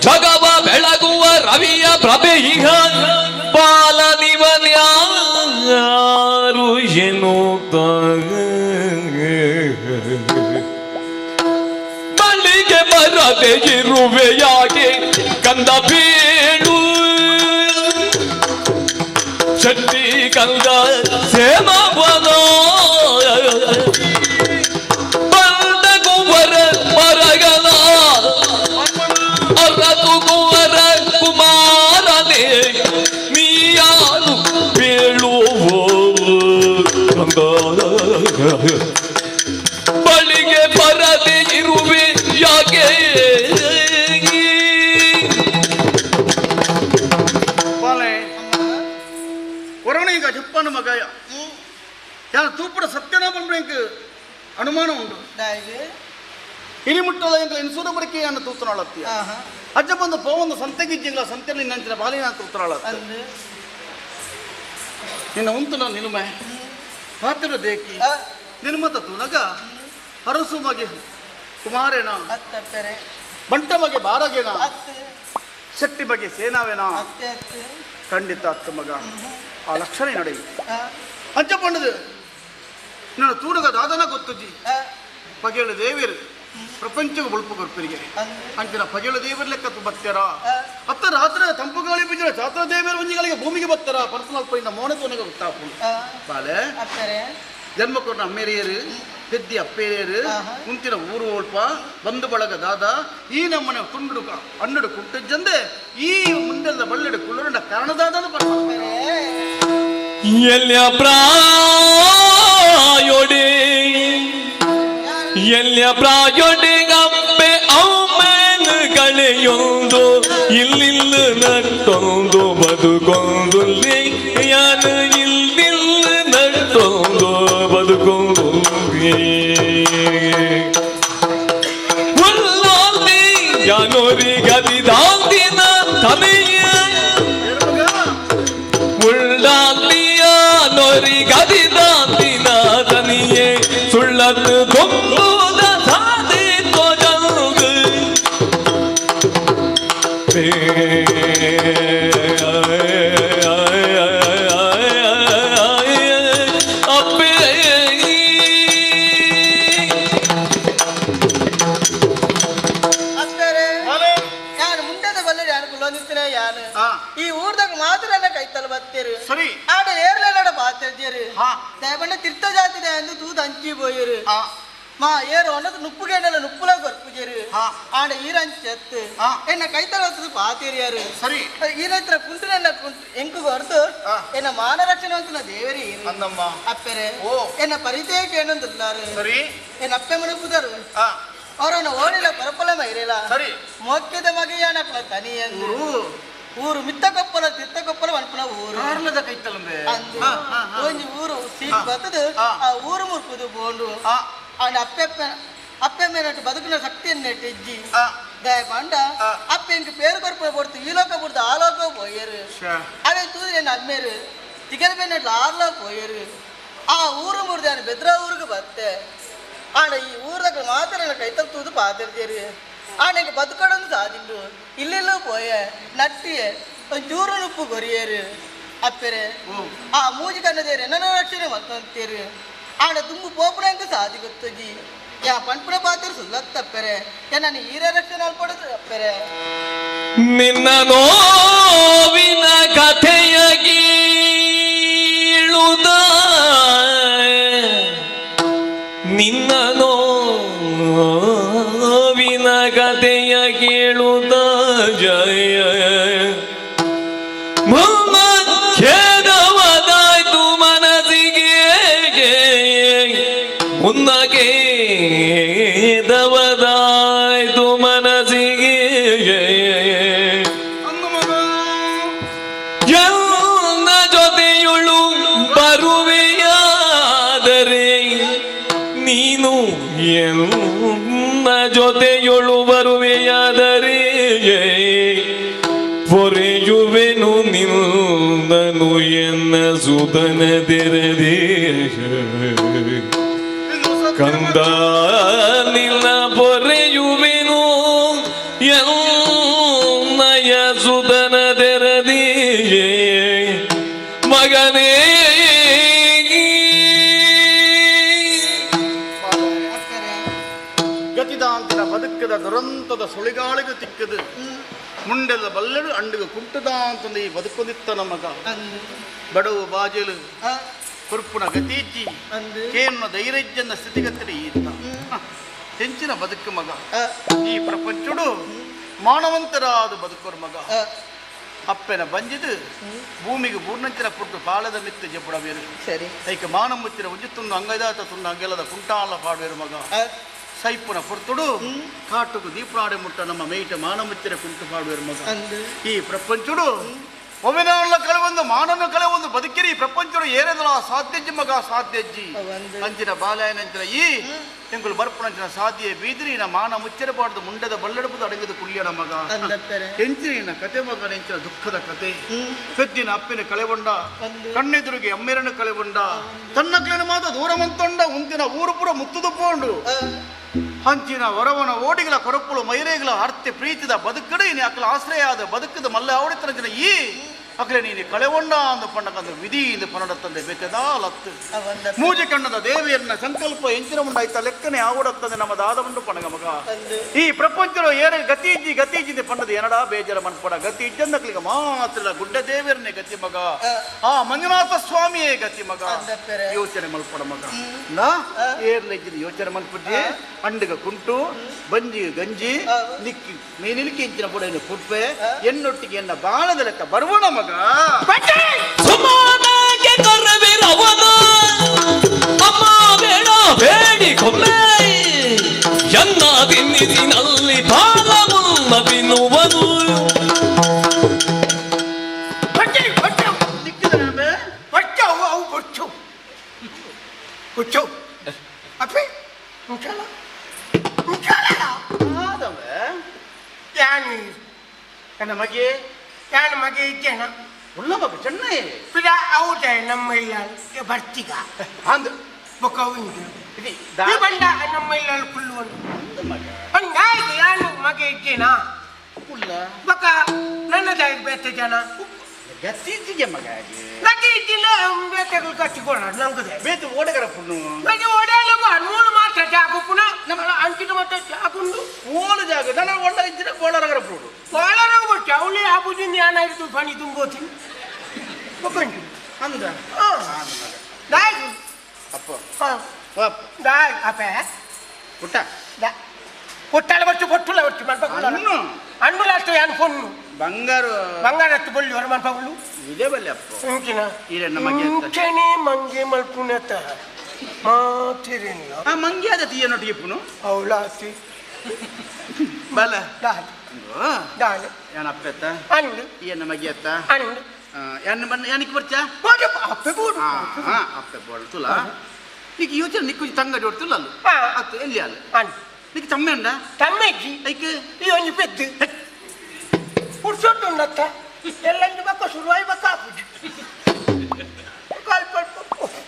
[SPEAKER 4] ಜಗವ ಬೆಳಗುವ ರವಿಯ ಪ್ರಭೆಯಿಗ ಪಾಲನಿವನ್ಯಾರು ಎನ್ನುತ್ತ ಮಲ್ಲಿಗೆ ಬರದೆ ಇರುವೆಯಾಗೆ ಕಂದ ಬೀಳು ಶಕ್ತಿ ಕಂದ ಸೇನವನ ಬಂದ ಕುವರ ಮರಗನ ಅರತು ಕುವರ ಕುಮಾರನೇ ನೀಯಾನು ಬೀಳುವ ಬಳಿಗೆ ಬರದೆ ಇರುವೆ ಯಾಕೆ
[SPEAKER 1] ಬಾಲೆ ಕೊರೋನಿಗ ಜಪ್ಪನ ಮಗ ಯಾನ ತೂಪುಡ ಸತ್ಯನ ಬಂದ್ಬೇಕು ಅನುಮಾನ ಉಂಟು
[SPEAKER 5] ಡಾಯಿಗೆ
[SPEAKER 1] ಹಿರಿಮುಟ್ಟದ ಇನ್ಸೂರ ಬರಿಕೆ ಅನ್ನ ತೂತನಾಳತ್ತಿ ಅಜ್ಜ ಬಂದು ಪೋವೊಂದು ಸಂತೆಗಿಜ್ಜಿಂಗ್ಲ ಸಂತೆಯಲ್ಲಿ ನಂಚಿನ ಬಾಲಿನ ತೂತನಾಳತ್ತ
[SPEAKER 5] ಅಂದ್ರೆ
[SPEAKER 1] ನಿನ್ನ ಉಂಟು ನಿಲುಮೆ ಪಾತ್ರ ದೇಕಿ ನಿರ್ಮತ ತುನಗ ಅರಸು ಮಗೆ ಕುಮಾರೇನ
[SPEAKER 5] ಅತ್ತಪ್ಪರೆ
[SPEAKER 1] ಬಂಟ ಮಗೆ ಬಾರಗೇನ
[SPEAKER 5] ಅತ್ತೆ
[SPEAKER 1] ಶೆಟ್ಟಿ ಬಗ್ಗೆ ಸೇನಾವೇನ
[SPEAKER 5] ಅತ್ತೆ ಅತ್ತೆ
[SPEAKER 1] ಖಂಡಿತ ಅತ್ತ ಮಗ ಆ ಲಕ್ಷಣ ನಡೆ ಅಂಚ ಪಂಡದು ನನ್ನ ತೂಡಗ ದಾದನ ಗೊತ್ತುಜ್ಜಿ ಪಗೇಳು ದೇವಿರು ಪ್ರಪಂಚಕ್ಕೆ ಬುಳ್ಪು ಕೊರ್ಪರಿಗೆ ಅಂಚಿನ ಪಗೇಳು ದೇವರ ಲೆಕ್ಕ ಬತ್ತಾರ ಅತ್ತ ರಾತ್ರಿ ತಂಪು ಗಾಳಿ ಬಿದ್ದರೆ ಚಾತ್ರ ದೇವಿಯರ ಒಂಜಿಗಳಿಗೆ ಭೂಮಿಗೆ ಬತ್ತಾರ ಪರ್ಸನಲ್ ಪೈನ ಮೋನ ತೋನಗ ಗೊತ್ತಾಪು ಬಾಲೆ
[SPEAKER 5] ಅಪ್ಪರೆ
[SPEAKER 1] ಜನ್ಮ ಕೊಟ್ಟ ಅಮ್ಮೇರಿಯರು ಪೆದ್ದಿ ಅಪ್ಪೇರು ಕುಂತಿನ ಊರು ಒಲ್ಪ ಬಂದು ಬಳಗ ದಾದ ಈ ನಮ್ಮನೆ ತುಂಡು ಹನ್ನೆಡು ಕುಂಟಜ್ಜಂದೆ ಈ ಮುಂದೆಲ್ಲ ಬಳ್ಳೆಡು ಕುಳ್ಳರಂಡ ಕಾರಣದಾದ
[SPEAKER 4] ಎಲ್ಲ ಪ್ರಾಯೋಡೆ ಎಲ್ಲ ಪ್ರಾಯೋಡೆ ಗಪ್ಪೆ ಅಮ್ಮೇನು ಕಳೆಯೊಂದು ಇಲ್ಲಿಲ್ಲ ನಟ್ಟೊಂದು ಬದುಕೊಂದು ಯಾನು ಇಲ್ಲಿಲ್ಲ ನಟ್ಟೊಂದು ಬದುಕೊಂದು ಉಳ್ಳಾಲ್ದಿ ಯಾನೋರಿ ಗದಿದಾಲ್ದಿನ ತನೆಯ ಉಳ್ಳಾಲ್ದಿಯ ನೋರಿ ಗದಿದಾಲ್ದಿನ ತನೆಯೇ ಸುಳ್ಳತ್ತು ಕೊಂಬುದ ಸಾಧಿ ತೋಜಂದು
[SPEAKER 5] ಈ ಊರ್ದಾಗ ಮಾತ್ರ ಕೈತಲ್ ಬತ್ತೀರಿ
[SPEAKER 1] ಸರಿ
[SPEAKER 5] ಆಡ ಏರ್ಲೆಲ್ಲ ಬಾತಿದ್ದೀರಿ ದಯಬಣ್ಣ ತೀರ್ಥ ಜಾತಿ ಎಂದು ತೂದು ಹಂಚಿ போயிரு மா ஏறு ஒன்னது நுப்புகேண்டல நுப்புல கொர்ப்புஜேரு ஆட ஈரஞ்சத்து என்ன கைத்தல வந்து பாத்தேரியாரு
[SPEAKER 1] ಸರಿ
[SPEAKER 5] ஈரತ್ರ குண்டுல ಎಂಕು ಹೊರತು என்ன ಮಾನರಕ್ಷಣೆ ಅಂತ ದೇವರಿ
[SPEAKER 1] ಅಂದಮ್ಮ
[SPEAKER 5] ಅಪ್ಪರೆ
[SPEAKER 1] ಓ
[SPEAKER 5] என்ன ಪರಿಚಯ ಕೇಳಂದಿಲ್ಲಾರು
[SPEAKER 1] ಸರಿ
[SPEAKER 5] என்ன ಅಪ್ಪೆ ಮನುಪುದರು ಅವರನ್ನ ಓಡಿಲ ಪರಪಲ ಮೈರೇಲ
[SPEAKER 1] ಸರಿ
[SPEAKER 5] ಮೋಕ್ಯದ ಮಗೆಯಾನಕ್ಲ ತನಿಯಂದು ಊರು ಮಿತ್ತಕೊಪ್ಪಲ ತಿತ್ತಕೊಪ್ಪಲ ವನ್ಪನ ಊರು
[SPEAKER 1] ಕಾರ್ಲದ ಕೈತಲಂಬೆ
[SPEAKER 5] ಅಂದು ಒಂಜಿ ಊರು ಸೀಟ್ ಬತ್ತದು ಆ ಊರು ಮುರ್ಪುದು ಬೋಂಡು ಅಂಡ್ ಅಪ್ಪೆ ಮೇನಟ್ಟು ಬದುಕಿನ ಶಕ್ತಿಯನ್ನೇ ಟೆಜ್ಜಿ ದಯಪಂಡ ಅಪ್ಪೆ ಇಂಕ ಪೇರು ಕೊರ್ಪು ಕೊಡ್ತು ಈ ಲೋಕ ಬಿಡ್ತು ಆ ಲೋಕ ಪೋಯರು ಅವೇ ತೂದಿ ನನ್ನ ಅಮ್ಮೇರು ತಿಗದ ಮೇನಟ್ಟು ಆರ್ಲ ಪೋಯರು ಆ ಊರು ಮುರಿದ ಬೆದ್ರ ಊರಿಗೆ ಬತ್ತೆ ಆಡ ಈ ಊರಾಗ ಮಾತ್ರ ನನ್ನ ಕೈತಲ್ ತೂದು ಪಾತಿರ್ತೀರಿ ಆನೆಗೆ ಬದುಕೊಡೊಂದು ಸಾದಿಂಡು ಇಲ್ಲೆಲ್ಲೂ ಪೋಯೆ ನಟ್ಟಿಯೆ ಒಂಚೂರು ನುಪ್ಪು ಕೊರಿಯರು ಅಪ್ಪೆರೆ ಆ ಮೂಜಿ ಕನ್ನದೇರಿ ನನ್ನ ರಕ್ಷಣೆ ಮತ್ತಂತೀರಿ ಆಡ ತುಂಬು ಪೋಪುಣಂಗೆ ಸಾಧಿ ಗೊತ್ತಗಿ ಯಾ ಪಂಪುನ ಪಾತ್ರ ಸುಲ್ಲತ್ತಪ್ಪೆರೆ ನನ್ನ ಹೀರ ರಕ್ಷಣೆ ಅಲ್ಪಡದು ಅಪ್ಪೆರೆ
[SPEAKER 4] ನಿನ್ನ ನೋವಿನ ಕಥೆಯ ಗೀಳುದ ನಿನ್ನ ನೋವಿನ ಕಥೆಯ ಕೇಳುದ ಜಯ ಖೇದವದಾಯ್ತು ಮನಸ್ಸಿಗೆ ಮುನ್ನ ಖೇದವದಾಯ್ತು ಮನಸ್ಸಿಗೆ ಎಲ್ಲ ಜೊತೆಯುಳು ಬರುವೆಯಾದರೆ ನೀನು ಎಲ್ಲ ಜೊತೆಯೊಳು ಬರುವೆಯಾದರೆ ಪೊರೆಯುವೆನು ನಿನ್ನನು ಎನ್ನ ಸುಧನ ತೆರೆದೇ ಕಂದ ನಿನ್ನ ಪೊರೆಯುವೆನು ಎನ್ನಯ ಸುಧನ ತೆರೆದೇ ಮಗನೇ
[SPEAKER 1] ಗತಿದಾಂತಿನ ಬದುಕದ ದುರಂತದ ಸುಳಿಗಾಳಿಗೆ ತಿಕ್ಕದು ಮುಂಡೆಲ್ಲ ಬಲ್ಲೆಡು ಅಂಡಿಗೆ ಕುಂಟದ ಅಂತಂದು ಈ ಬದುಕೊಂದಿತ್ತ ನಮಗ ಬಡವು ಬಾಜಲು ಕುರ್ಪುನ ಗತೀಜಿ ಕೇನ್ನ ಧೈರ್ಯಜ್ಜನ ಸ್ಥಿತಿಗತಿ ಈತ ಹೆಂಚಿನ ಬದುಕು ಮಗ ಈ ಪ್ರಪಂಚಡು ಮಾನವಂತರಾದ ಬದುಕೋರ್ ಮಗ ಅಪ್ಪೆನ ಬಂಜಿದು ಭೂಮಿಗೆ ಬೂರ್ನಂಚಿನ ಪುಟ್ಟು ಪಾಳದ ಮಿತ್ತು ಜಬ್ಬಡವೇರು
[SPEAKER 5] ಸರಿ
[SPEAKER 1] ಐಕ ಮಾನ ಮುಚ್ಚಿನ ಉಜ್ಜುತ್ತುಂಡು ಅಂಗೈದಾತ ತುಂಡು ಅಂಗೆಲ್ಲದ ಕುಂಟಾಲ ಪಾಡುವೇರು ಮಗ ಸೈಪುನ ಪುರ್ತುಡು ಕಾಟುಕು ದೀಪಾಡೆ ಮುಟ್ಟ ನಮ್ಮ ಮೇಯ್ಟ ಮಾನ ಮುಚ್ಚಿನ ಕುಂಟು ಪಾಡುವೇರು ಮಗ ಈ ಪ್ರಪಂಚಡು ಒಮ್ಮೆನಾಳ ಕಳೆವೊಂದು ಮಾನನ ಕಳೆವೊಂದು ಬದುಕಿರಿ ಈ ಪ್ರಪಂಚಡು ಏರೆದಳ ಸಾಧ್ಯಜ್ಜಿ ಮಗ ಸಾಧ್ಯಜ್ಜಿ ಅಂಚಿನ ಬಾಲಾಯನಂಚಿನ ಈ ಎಂಕುಲು ಬರ್ಪುನಂಚಿನ ಸಾಧ್ಯ ಬೀದಿರಿ ನ ಮಾನ ಮುಚ್ಚರಬಾರ್ದು ಮುಂಡದ ಬಲ್ಲೆಡಬುದು ಅಡಗಿದ ಕುಳ್ಳಿಯನ ಮಗ ಹೆಂಚಿನ ಕತೆ ಮಗ ನೆಂಚಿನ ದುಃಖದ ಕತೆ ಪೆದ್ದಿನ ಅಪ್ಪಿನ ಕಳೆಗೊಂಡ ಕಣ್ಣೆದುರಿಗೆ ಅಮ್ಮೆರನ್ನು ಕಳೆಗೊಂಡ ತನ್ನ ಕಳೆನ ಮಾತ ದೂರ ಮಂತೊಂಡ ಉಂದಿನ ಊರು ಪುರ ಮುತ್ತುದು ಪೋಂಡು ಹಂಚಿನ ಹೊರವನ ಓಡಿಗಳ ಕೊರಪುಳು ಮೈರೇಗಳ ಅರ್ಥ ಪ್ರೀತಿದ ಬದುಕಡೆ ಇನ್ನು ಅಕ್ಕಲ ಆಶ್ರಯ ಆದ ಬದುಕದ ಮಲ್ಲ ಆವಡಿತನಂಚಿನ ಈ ಅಕಲೆ ನೀನು ಕಳೆವೊಂಡ ಅಂದು ಪಂಡಕಂದ್ರೆ ವಿಧಿ ಇದು ಪನ್ನಡತ್ತಂದೆ ಬೇಕದಾಲತ್ತು
[SPEAKER 5] ಅವಂದ
[SPEAKER 1] ಮೂಜೆ ಕಣ್ಣದ ದೇವಿಯರ್ನ ಸಂಕಲ್ಪ ಎಂಚಿನ ಮುಂಡಾಯ್ತ ಲೆಕ್ಕನೆ ಆಗೋಡತ್ತದೆ ನಮ್ಮ ದಾದವಂಡು ಪಣಗ ಮಗ ಈ ಪ್ರಪಂಚలో ಏನ ಗತಿ ಇಜ್ಜಿ ಪಂಡದ ಏನಡ ಬೇಜಾರ ಮನ್ಪಡ ಗತಿ ಇಜ್ಜಂದಕ್ಲಿಗ ಮಾತ್ರ ಗುಡ್ಡ ದೇವಿಯರ್ನೇ ಗತಿ ಮಗ ಆ ಮಂಜುನಾಥ ಸ್ವಾಮಿಯೇ ಗತಿ ಮಗ ಯೋಚನೆ ಮಲ್ಪಡ ಮಗ ನಾ ಏರ್ಲಿಜ್ಜಿದ ಯೋಚನೆ ಮಲ್ಪಟ್ಟಿ ಅಂಡಿಗ ಕುಂಟು ಬಂಜಿ ಗಂಜಿ ನಿಕ್ಕಿ ಮೇನಿಲಿಕ್ಕೆ ಇಂಚಿನ ಬುಡನ್ನು ಕುಟ್ಪೆ ಎನ್ನೊಟ್ಟಿಗೆ ಎನ್ನ ಬಾಳದ ಲೆಕ್ಕ ಬರುವಣ ಮಗ
[SPEAKER 4] ಸುಮಾನಾಗೆ ಕರವಿರವನ ಅಮ್ಮ ಬೇಡ ಬೇಡಿ ಕೊಮ್ಮೆ ಎನ್ನ ದಿನ್ನಿನಲ್ಲಿ ಬಾಲ ಮುನ್ನವಿನುವನು
[SPEAKER 1] ನನ್ನ ಮಗೆ
[SPEAKER 2] ಯಾನ ಮಗೆ ಇದ್ದೇನ
[SPEAKER 1] ಉಳ್ಳ ಮಗ ಚೆನ್ನೈ
[SPEAKER 2] ಪಿಡ ಔಟೆ ನಮ್ಮ ಇಲ್ಲ ಬರ್ತಿಗ
[SPEAKER 1] ಅಂದು
[SPEAKER 2] ಬೊಕ್ಕ ಉಂಟು
[SPEAKER 1] ಇದು
[SPEAKER 2] ಈ ಬಂಡ ನಮ್ಮ ಇಲ್ಲ ಕುಳ್ಳುವನು ಹಂಗಾಗಿ ಯಾನು ಮಗೆ ಇದ್ದೇನ
[SPEAKER 1] ಉಳ್ಳ
[SPEAKER 2] ಬೊಕ್ಕ ನನ್ನದಾಗಿ ಬೇತೆ ಜನ
[SPEAKER 1] ಗತ್ತಿಗೆ ಮಗ
[SPEAKER 2] ನಗೆ ಇದ್ದಿಲ್ಲ ಬೇತೆಗಳು ಕಚ್ಚಿಕೊಳ್ಳ ನಂಗದೆ
[SPEAKER 1] ಬೇತು ಓಡಗರ ಪುಣ್ಣು
[SPEAKER 2] ಬೇತೆ ಓಡಾಡಲು ನೂಲು ಮಾತ್ರ ಜಾಗು ಪುನಃ ನಮ್ಮ ಅಂಚಿನ ಮತ್ತೆ ಜಾಗುಂಡು
[SPEAKER 1] ಓಲು ಜಾಗ ನನ್ನ ಒಳ್ಳ ಇದ್ದರೆ ಗೋಳರಗರ ಪುಡು
[SPEAKER 2] ಕೋಳರಾಗ ಬಿಟ್ಟು ಅವಳಿ ಆಬುದಿನ ಏನಾಯ್ತು ಪಣಿ ತುಂಬೋತೀನಿ ಒಪ್ಪಂಡಿ
[SPEAKER 1] ಅಂದ
[SPEAKER 2] ದಾಯ್
[SPEAKER 1] ಅಪ್ಪ
[SPEAKER 2] ಅಪ್ಪ ದಾಯ್ ಅಪ್ಪ
[SPEAKER 1] ಪುಟ್ಟ
[SPEAKER 2] పొట్టాలు వచ్చి పొట్టులో వచ్చి మన పక్కన అన్నులు వస్తాయి అనుకోను
[SPEAKER 1] బంగారు
[SPEAKER 2] బంగారు ఎత్తు బొల్లి వర మన పక్కలు
[SPEAKER 1] ఇదే బల్లి అప్ప
[SPEAKER 2] ఇంకిన
[SPEAKER 1] ఈరన్న మంగి
[SPEAKER 2] ఇంకనే మంగి మల్పునత మా తిరిన్లో
[SPEAKER 1] ఆ మంగి అద తీయనొట్టు చెప్పును
[SPEAKER 2] అవులాసి
[SPEAKER 1] బల
[SPEAKER 2] దాని దాని
[SPEAKER 1] యాన అప్పెత్త
[SPEAKER 2] అండు
[SPEAKER 1] ఈయన మగి అత్త
[SPEAKER 2] అండు
[SPEAKER 1] యాన బన్న యానికి ಬರ್ಚಾ
[SPEAKER 2] పోడు అప్పే పోడు
[SPEAKER 1] ಅಪ್ಪೆ ಬೋಳು ತುಲಾ నీకు యోచన నీకు ತಂಗ ಜೋಡ್ ತುಲಲು ಅತ್ತು ಎಲ್ಲಿ ಅಲ್ಲ
[SPEAKER 2] అండు
[SPEAKER 1] నీకు తమ్మే ఉందా
[SPEAKER 2] తమ్మేకి
[SPEAKER 1] ఐకి
[SPEAKER 2] ఈ ಒಂಜಿ పెద్ద కూర్చోట్టున్నత్త ఎల్లండి బక్క సురువాయి బక్క ఆపుజు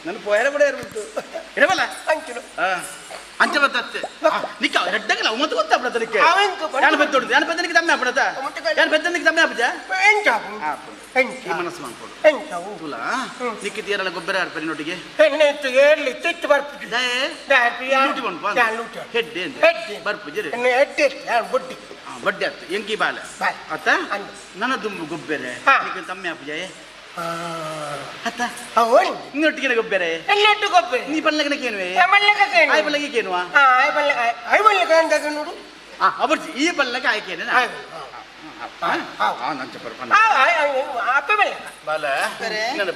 [SPEAKER 1] నన్ను పోయార కూడా ఏర్ಬಿಟ್ಟು ಇರವಲ್ಲ
[SPEAKER 2] ಅಂಚಿನ
[SPEAKER 1] ಅಂಚ ಬತ್ತತ್ತೆ ನಿಕ್ಕ ಹೆಡ್ಡಗಲ ಅವಮತ್ತು ಗೊತ್ತಾ ಬಿಡತ ನಿಕ್ಕೆ
[SPEAKER 2] ಅವಂಕ
[SPEAKER 1] ಯಾನ ಬೆದ್ದೊಡ್ದು ಯಾನ ಬೆದ್ದನಿಗೆ ತಮ್ಮೆ ಬಿಡತ ಯಾನ ಬೆದ್ದನಿಗೆ ತಮ್ಮೆ ಆಪಜ
[SPEAKER 2] ಎಂಚಾಪು ಎಂಚ
[SPEAKER 1] ಈ ಮನಸ್ಸು ಮಾಡ್ಕೊಡು
[SPEAKER 2] ಎಂಚಾವು
[SPEAKER 1] ತುಲ ನಿಕ್ಕಿ ತೀರಲ್ಲ ಗೊಬ್ಬರ ಆಡ್ಪರಿ ನೋಟಿಗೆ
[SPEAKER 2] ಎಣ್ಣೆತ್ತು ಏರ್ಲಿ ತಿಟ್ಟು ಬರ್ಪುಜು
[SPEAKER 1] ಲೂಟಿ ಬಂದು ಹೆಡ್ಡೆ ಬರ್ಪುಜರಿ
[SPEAKER 2] ಹೆಡ್ಡೆ ಬೊಡ್ಡಿ
[SPEAKER 1] ಬಡ್ಡೆ ಆಯ್ತು ಎಂಕಿ ಬಾಲ ಅತ್ತ ನನ್ನ ದುಂಬು ಗೊಬ್ಬರ ನಿಕ್ಕ ತಮ್ಮೆ ಆಪಜಾಯೆ ಅತ್ತ
[SPEAKER 2] ಅವನು
[SPEAKER 1] ಇನ್ನೊಟ್ಟಿಗೆ ಗೊಬ್ಬರ
[SPEAKER 2] ಎಣ್ಣೆಟ್ಟು ಗೊಬ್ಬರ
[SPEAKER 1] ನೀ ಪಲ್ಲಗನಕ್ಕೇನುವೆ
[SPEAKER 2] ಮಲ್ಲಗೇನು
[SPEAKER 1] ಆಯ್ ಪಲ್ಲಗೇನುವಾ
[SPEAKER 2] ಐ ಮಲ್ಲಗ ಅಂದಾಗ ನೋಡು
[SPEAKER 1] ಅವರ್ಜಿ ಈ ಪಲ್ಲಗ ಆಯ್ಕೇನೆ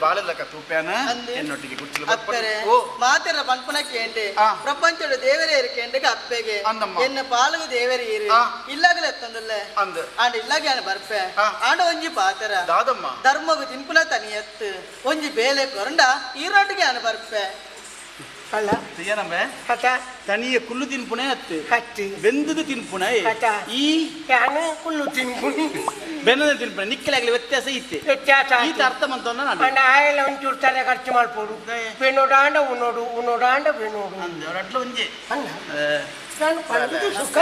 [SPEAKER 1] బాలెల్లక తూపాన ఎన్నొట్టికి గుర్తులు
[SPEAKER 5] ಮಾತೆರ ಪಂಪನಕ್ಕೆ ಎಂಡೆ ಪ್ರಪಂಚದ ದೇವರೇ ಇರಕ್ಕೆ ಅಪ್ಪೆಗೆ ಎನ್ನ ಪಾಲಗು ದೇವರೇ ಇರು ಇಲ್ಲಾಗಲೇ ತಂದಲ್ಲ ಆಂಡ ಇಲ್ಲಾಗೆ ಆನ ಬರ್ಪೆ ಆಂಡ ಒಂಜಿ ಪಾತೆರ
[SPEAKER 1] ದಾದಮ್ಮ
[SPEAKER 5] ಧರ್ಮಗು ತಿಂಪುಲ ತನಿಯತ್ತು ಒಂಜಿ ಬೇಲೆ ಕೊರಂಡ ಈರೊಟ್ಟಿಗೆ ಆನ ಬರ್ಪೆ
[SPEAKER 2] ಅಲ್ಲ
[SPEAKER 1] ಏನಂಬೆ ತನಿಯ ಕುಲ್ಲು ತಿನ್ಪುಣೆ ಅತ್ತು
[SPEAKER 2] ಕತ್ತಿ
[SPEAKER 1] ಬೆಂದದು ತಿನ್ಪುಣೆ ಈ
[SPEAKER 2] ಯಾನ ಕುಲ್ಲು ತಿನ್ಪುಣಿ
[SPEAKER 1] ಬೆನ್ನದ ತಿನ್ಪುಣೆ ನಿಕ್ಕಲಾಗಲಿ ವ್ಯತ್ಯಾಸ ಇತ್ತೆ
[SPEAKER 2] ವ್ಯತ್ಯಾಸ
[SPEAKER 1] ಈತ ಅರ್ಥ ಮಂತವನ್ನ ನಾನು
[SPEAKER 2] ಅಂಡ ಆಯಲ್ಲ ಒಂಚೂರು ತಲೆ ಖರ್ಚು ಮಾಡ್ಬೋದು ಬೆನ್ನೋಡಾಂಡ ಉನ್ನೋಡು ಉನ್ನೋಡಾಂಡ ಬೆನ್ನೋಡು
[SPEAKER 1] ಅಂದೆ ಅಟ್ಲ ಒಂಜೆ
[SPEAKER 2] ಅಲ್ಲ ನಾನು ಪಡೆದು ಸುಖ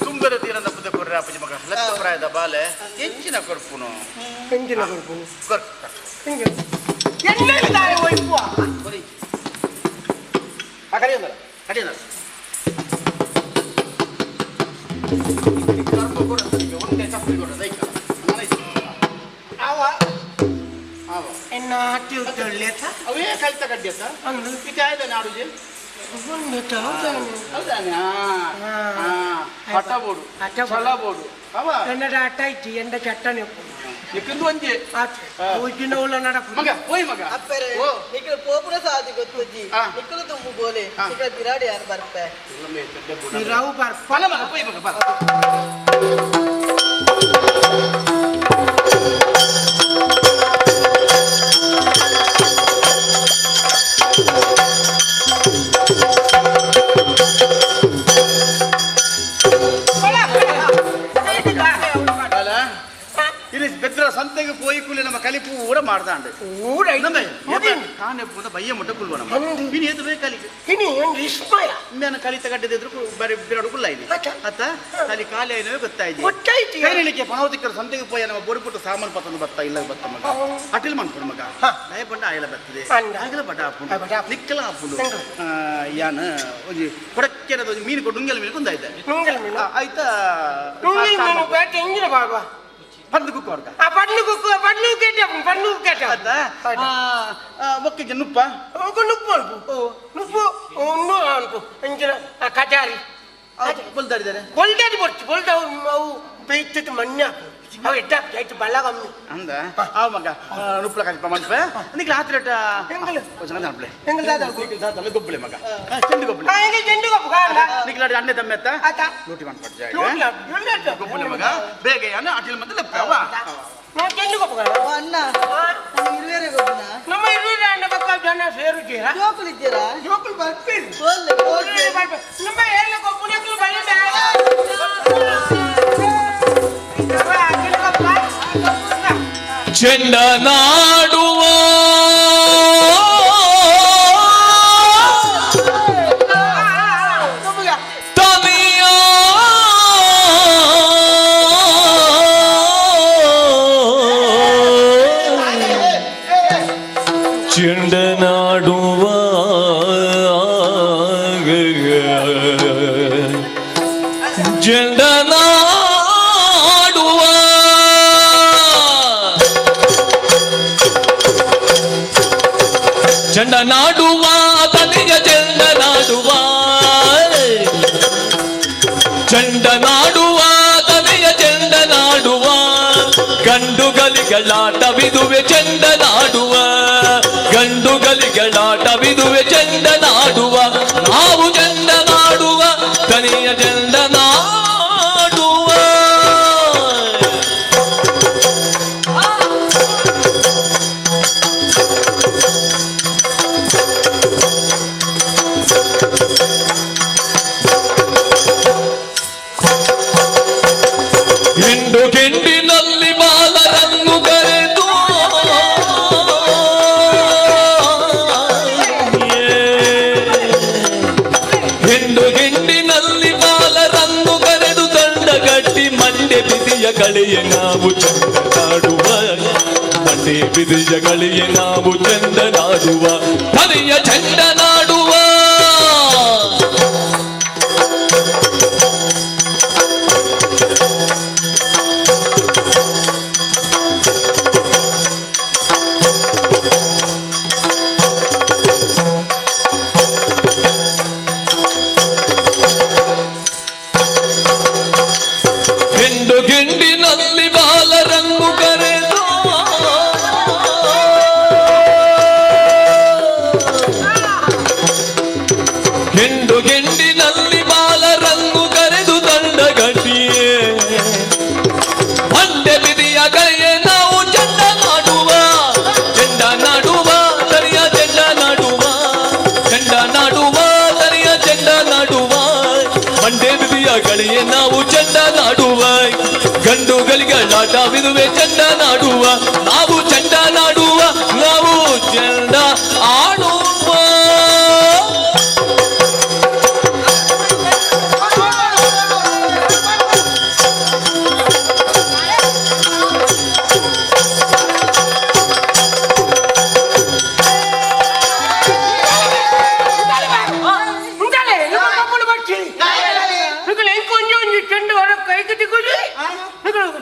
[SPEAKER 1] ತುಂಬದ ತೀರದ ಬುದ್ಧ ಕೊಡ್ರೆ ಅಪ್ಪಜಿ ಮಗ ಲಕ್ಷ ಪ್ರಾಯದ ಬಾಲೆ ಹೆಚ್ಚಿನ ಕೊರ್ಪುನು
[SPEAKER 2] ಹೆಂಗಿನ ಕೊಡ್ಬು
[SPEAKER 1] ಕೊರ್ಪ
[SPEAKER 2] ಹಿಂಗೆ ಎಣ್ಣೆಲಿ ದಾರಿ ಒಯ್ಯುವ
[SPEAKER 1] ಕಡಿಯಂದಲ್ಲ ಕಡಿಯಂದಲ್ಲ ಒಂದೇ ಚಪ್ಪಲಿ ಕೊಡ ದೈಕ
[SPEAKER 2] ಅವ ಎನ್ನ ಹಟ್ಟಿ ಉತ್ತೊಳ್ಳೆತ
[SPEAKER 1] ಅವೇ ಕಲಿತ ಕಡ್ಡಿಯತ್ತ
[SPEAKER 2] ಅಂದು
[SPEAKER 1] ಇದಾಯ್ದ ನಾಡುಜಿ ಹೌದಾನೆ ಹಠ ಬೋಡು ಛಲ ಬೋಡು ಅವ
[SPEAKER 2] ಎನ್ನಡ ಹಠ ಇತ್ತು ಎಂದ ಚಟ್ಟನೆ
[SPEAKER 1] ನಿಕ್ಕಿಂದು ಒಂಜೆ
[SPEAKER 2] ಉಜ್ಜಿನ ಉಲ್ಲ ನಡಪು
[SPEAKER 1] ಮಗ ಓಯ್ ಮಗ
[SPEAKER 5] ಅಪ್ಪರೆ ನಿಕ್ಕಲು ಪೋಪುರ ಸಾದಿ ಗೊತ್ತುಜ್ಜಿ ನಿಕ್ಕಲು ತುಂಬು ಬೋಲೆ ನಿಕ್ಕಲ ಬಿರಾಡಿ ಯಾರು ಬರ್ಪೆ
[SPEAKER 2] ರಾವು ಬಾರ್
[SPEAKER 1] ಪಲ ಮಗ ಓಯ್ ಮಗ ಬಾ ಇಲ್ಲಿ ಬೆದ್ರ ಸಂತೆಗೆ ಪೋಯಿ ಕೂಲಿ ನಮ್ಮ ಕಲಿಪು ಊರ ಮಾಡ್ದಾಂಡು
[SPEAKER 2] ಊರ
[SPEAKER 1] ನಮ್ಮ ಕಾಣೆ ಪೂದ ಬಯ್ಯ ಮುಟ್ಟ ಕುಲ್ವ ನಮ್ಮ ಇನ್ನು ಎದು ಬೇಕಲಿಗೆ
[SPEAKER 2] ಇನಿ ಒಂದು ಇಸ್ಮಾಯ
[SPEAKER 1] ಮೇನ ಕಲಿತ ಗಡ್ಡದಿದ್ರು ಬರೀ ಬಿರಾಡು ಕುಲ್ಲ ಇದೆ ಅತ್ತ ಕಲಿ ಖಾಲಿ ಆಯ್ನವೇ ಗೊತ್ತಾಯ್ತು
[SPEAKER 2] ಗೊತ್ತಾಯ್ತು
[SPEAKER 1] ಕೈಲಿಕ್ಕೆ ಪಣವತಿಕ್ಕರ ಸಂತೆಗೆ ಪೋಯ ನಮ್ಮ ಬೋಡಿಪುಟ್ಟು ಸಾಮಾನು ಪತ್ತೊಂದು ಬತ್ತ ಇಲ್ಲ ಬತ್ತ ಮಗ ಅಟಿಲ್ ಮಾಡ್ಕೊಂಡು ಮಗ ನಯ ಬಂಡ ಆಯ್ಲ ಬರ್ತದೆ ಆಗಲ ಬಟ ಹಾಕೊಂಡು ನಿಕ್ಕಲ ಹಾಕೊಂಡು ಯಾನ ಒಂದು ಕೊಡಕ್ಕೆ ಮೀನು ಕೊಟ್ಟು ನುಂಗಲ ಮೀನು ಕುಂದಾಯ್ತು ಆಯ್ತಾ
[SPEAKER 2] ಬೇಟೆ ಹೆಂಗಿನ ಬಾಬಾ
[SPEAKER 1] ಪಡ್ದು ಕುಕ್ಕು ಅವ್ರಗ
[SPEAKER 2] ಪಡ್ಲು ಕೇಟ
[SPEAKER 1] ಒಕ್ಕಿಗೆ ನುಪ್ಪ
[SPEAKER 2] ನುಪ್ಪು ನುಪ್ಪು ಒಂದು ಅನ್ಪು ಹೆಂಗಿನ ಕಟಾರಿ
[SPEAKER 1] ಬಲ್ದಾಡಿದ್ದಾರೆ
[SPEAKER 2] ಕೊಲ್ದಾಡಿ ಬರ್ತಿ ಕೊಲ್ದ ಅವು ಬೇಯ್ತದ ಮಣ್ಣು ಅವು ಎಟ್ಟಾಯ್ತು ಬಳ್ಳ ಕಮ್ಮಿ
[SPEAKER 1] ಅಂದ ಆ ಮಗ ನುಪ್ಪಳ ಕಲಿಪ ಮನ್ಪೆ ನಿಕ್ಲ ರಾತ್ರಿ ಹೆಂಗಲ್ ಗೊಬ್ಬಳೆ ಮಗ ಚೆಂಡು ಗೊಬ್ಬಳೆ
[SPEAKER 2] ಚೆಂಡು ಗೊಬ್ಬ
[SPEAKER 1] ನಿಕ್ಲ ಅಣ್ಣೆ ತಮ್ಮ ಎತ್ತ ಲೂಟಿ ಮಾಡ್ಕೊಡ್ಜ ಗೊಬ್ಬಳೆ ಮಗ ಬೇಗ ಅನ್ನ ಅಟಿಲ್ ಮತ್ತೆ ಲಪ್ಪವ
[SPEAKER 2] ಚೆಂಡು ಗೊಬ್ಬ
[SPEAKER 5] ಅಣ್ಣ ಇರುವೇರೆ ಗೊಬ್ಬನ
[SPEAKER 2] ನಮ್ಮ ಇರುವೆ ಅಣ್ಣ ಪಕ್ಕ ಜನ ಸೇರುತ್ತೀರಾ
[SPEAKER 5] ಜೋಕುಲಿದ್ದೀರಾ
[SPEAKER 2] ಜೋಕುಲು ಬರ್ತೀರಿ
[SPEAKER 5] ಒಳ್ಳೆ
[SPEAKER 2] ನಮ್ಮ ಎಲ್ಲ ಗೊಬ್ಬನಕ್ಕೂ ಬಳಿ
[SPEAKER 4] ಚೆಂಡ ನಾಡುವ ತನಿಯ ಚೆಂಡ ನಾಡುವ ಚೆಂಡ ಚೆಂಡ ನಾಡುವ ತನಿಯ ಚೆಂಡ ನಾಡುವ ಚೆಂಡ ನಾಡುವ ತನಿಯ ಚೆಂಡ ನಾಡುವ ಗಂಡುಗಳಿಗಳಾಟವಿದುವೆ ಚೆಂಡ ನಾಡುವ ಗಂಡುಗಳಿಗಳಾಟವಿದುವೆ ಚೆಂಡ ನಾಡುವ ನಾವು ಚೆಂಡ ನಾಡುವ ತನಿಯ ಚೆಂಡ ನಾಡುವ ಹಿಂಡು ಗಿಂಡಿನಲ್ಲಿ ಬಾಲರನ್ನು ಕರೆದು ಹಿಂಡು ಗಿಂಡಿನಲ್ಲಿ ಬಾಲರನ್ನು ಕರೆದು ದಂಡ ಗಟ್ಟಿ ಮಂಡೆ ಬಿದಿಯ ಕಳೆಯ ನಾವು ಚಂದ ನಾಡುವ ಮಂಡೆ ಬಿದಿಯ ಕಳೆಯ ನಾವು ಚಂದ ನಾಡುವ ಹರಿಯ ಚಂದ ನಾಡುವ ಹಿಂಡು ಗಿಂಡಿನಲ್ಲಿ ಬಾಲರಂಗು ಕರೆದು ಹಿಂಡು ಗಿಂಡಿನಲ್ಲಿ ಬಾಲರಂಗು ಕರೆದು ದಂಡ ಗಟ್ಟಿಯೇ ಮಂಡೆ ಬಿದಿಯ ಕೈಯೇ ನಾವು ಚೆಂಡ ನಾಡುವ ಚೆಂಡ ನಾಡುವ ಸರಿಯ ಚೆಂಡ ನಾಡುವ ಚೆಂಡ ನಾಡುವ ಸರಿಯ ಚೆಂಡ ನಾಡುವ ಮಂಡೆ ಬಿದಿಯ ಕಳೆಯೇ ನಾವು ಚೆಂಡ ನಾಡುವ ಗಂಡುಗಳಿಗಳಾಟವಿದುವೆ ಚೆಂಡ ನಾಡುವ ನಾವು ಚೆಂಡ ನಾಡುವ ನಾವು ಚೆಂಡ ಆಡುವ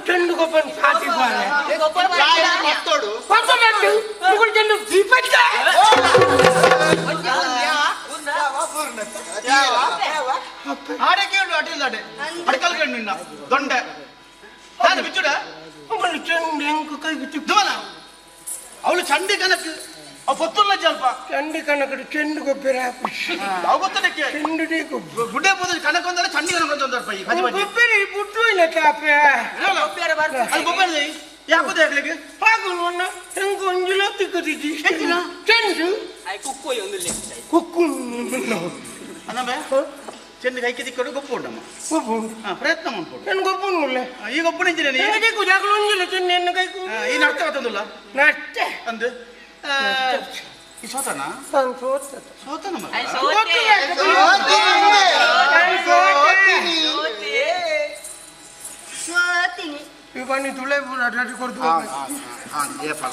[SPEAKER 2] ಚೆಂಡು ಗೊಬ್ಬರ ಸಾತಿ ಚೆಂಡು ದೀಪ
[SPEAKER 1] ಆಡೆ ಕೇಳು ಅಟಿಲ್ ದಾಡೆ ಅಡ್ಕಲ್ ಕೇಳು ನಿನ್ನ ದೊಂಡೆ ನಾನು ಬಿಚ್ಚುಡ
[SPEAKER 2] ಚೆಂಡು ಹೆಂಗ್ ಕೈ ಬಿಚ್ಚು
[SPEAKER 1] ಅವಳು ಚಂಡಿ ಕನಕ್ ಅವ್ ಪೊತ್ತುಲ್ಲ ಸ್ವಲ್ಪ
[SPEAKER 2] ಚಂಡಿ ಕನಕಡು ಚೆಂಡು ಗೊಬ್ಬರ
[SPEAKER 1] ಅವ್ ಗೊತ್ತದಕ್ಕೆ
[SPEAKER 2] ಚೆಂಡು ಗೊಬ್ಬರ
[SPEAKER 1] ಗುಡ್ಡೆ ಪೋದ ಕನಕ ಒಂದರೆ ಚಂಡಿ ಕನಕ ಒಂದರ ಪೈ
[SPEAKER 2] ಗೊಬ್ಬರ ಬುಟ್ಟು ಇಲ್ಲ ಚಾಪೆ
[SPEAKER 1] ಅದು ಗೊಬ್ಬರ ಯಾಕುದು ಆಗ್ಲಿಕ್ಕೆ
[SPEAKER 2] ಹಾಗು ನನ್ನ ಹೆಂಗ ಒಂಜಿಲ ತಿಕ್ಕದಿದ್ದಿ ಚೆಂಡು
[SPEAKER 3] ಕುಕ್ಕೋಯ್ ಒಂದು
[SPEAKER 2] ಕುಕ್ಕು
[SPEAKER 1] ಅನ್ನಬೇ ಚೆಂಡು ಕೈಗೆ ತಿಕ್ಕೊಂಡು ಗೊಬ್ಬ ಉಂಟಮ್ಮ ಪ್ರಯತ್ನ ಮಾಡ್ಕೊಡು
[SPEAKER 2] ನನ್ ಗೊಬ್ಬ
[SPEAKER 1] ಈಗ ಒಬ್ಬನ
[SPEAKER 2] ಜಾಗಲು ಒಂಜಿಲ ನಿನ್ನ ಕೈ
[SPEAKER 1] ಈ ನಡ್ತೆ ಗೊತ್ತೊಂದಿಲ್ಲ
[SPEAKER 2] ನಷ್ಟೇ
[SPEAKER 1] ಅಂದು ಈ ಸೋತನ
[SPEAKER 2] ನಾನು ಸೋತ
[SPEAKER 1] ಸೋತನ ಮಗ
[SPEAKER 2] ಇವನಿ ತುಳೆ ಅಡ್ಲಾಟಿ ಕೊಡ್ತು
[SPEAKER 1] ಏಪಲ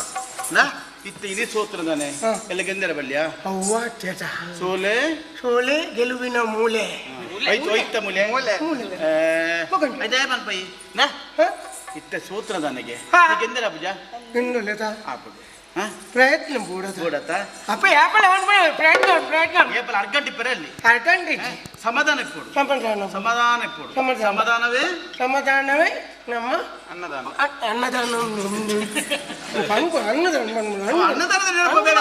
[SPEAKER 1] ಇತ್ತ ಇದೇ ಸೋತ್ರದಾನೆ ಎಲ್ಲ ಗೆಂದರ ಬಲ್ಯ
[SPEAKER 2] ಅವ್ವ ಚೇಟ
[SPEAKER 1] ಸೋಲೆ
[SPEAKER 2] ಸೋಲೆ ಗೆಲುವಿನ ಮೂಲೆ
[SPEAKER 1] ಐತು ಐತ ಮೂಲೆ ಅದೇ ಬನ್ಪೈ ನಾ ಇತ್ತ ಸೋತ್ರದಾನೆಗೆ ಗೆಂದರ ಪೂಜಾ
[SPEAKER 2] ಇನ್ನು ಲೇತಾ
[SPEAKER 1] ಆಪುದು
[SPEAKER 2] ಪ್ರಯತ್ನ ಬೂಡದ
[SPEAKER 1] ಬೂಡತ್ತ
[SPEAKER 2] ಅಪ್ಪ ಯಾಪಲ ಪ್ರಯತ್ನ ಪ್ರಯತ್ನ
[SPEAKER 1] ಏಪಲ ಅರ್ಗಂಟಿ ಪೆರಲ್ಲಿ
[SPEAKER 2] ಅರ್ಗಂಟಿ
[SPEAKER 1] ಸಮಾಧಾನ ಕೊಡು
[SPEAKER 2] ಸಮಾಧಾನ
[SPEAKER 1] ಸಮಾಧಾನ ಕೊಡು ಸಮಾಧಾನವೇ
[SPEAKER 2] ಸಮಾಧಾನವೇ ನಮ್ಮ
[SPEAKER 1] ಅನ್ನದಾನ
[SPEAKER 2] ಅನ್ನದಾನ ಬಂಕು ಅನ್ನದಾನ
[SPEAKER 1] ಅನ್ನದಾನದ ನೆನಪು ಬೇಡ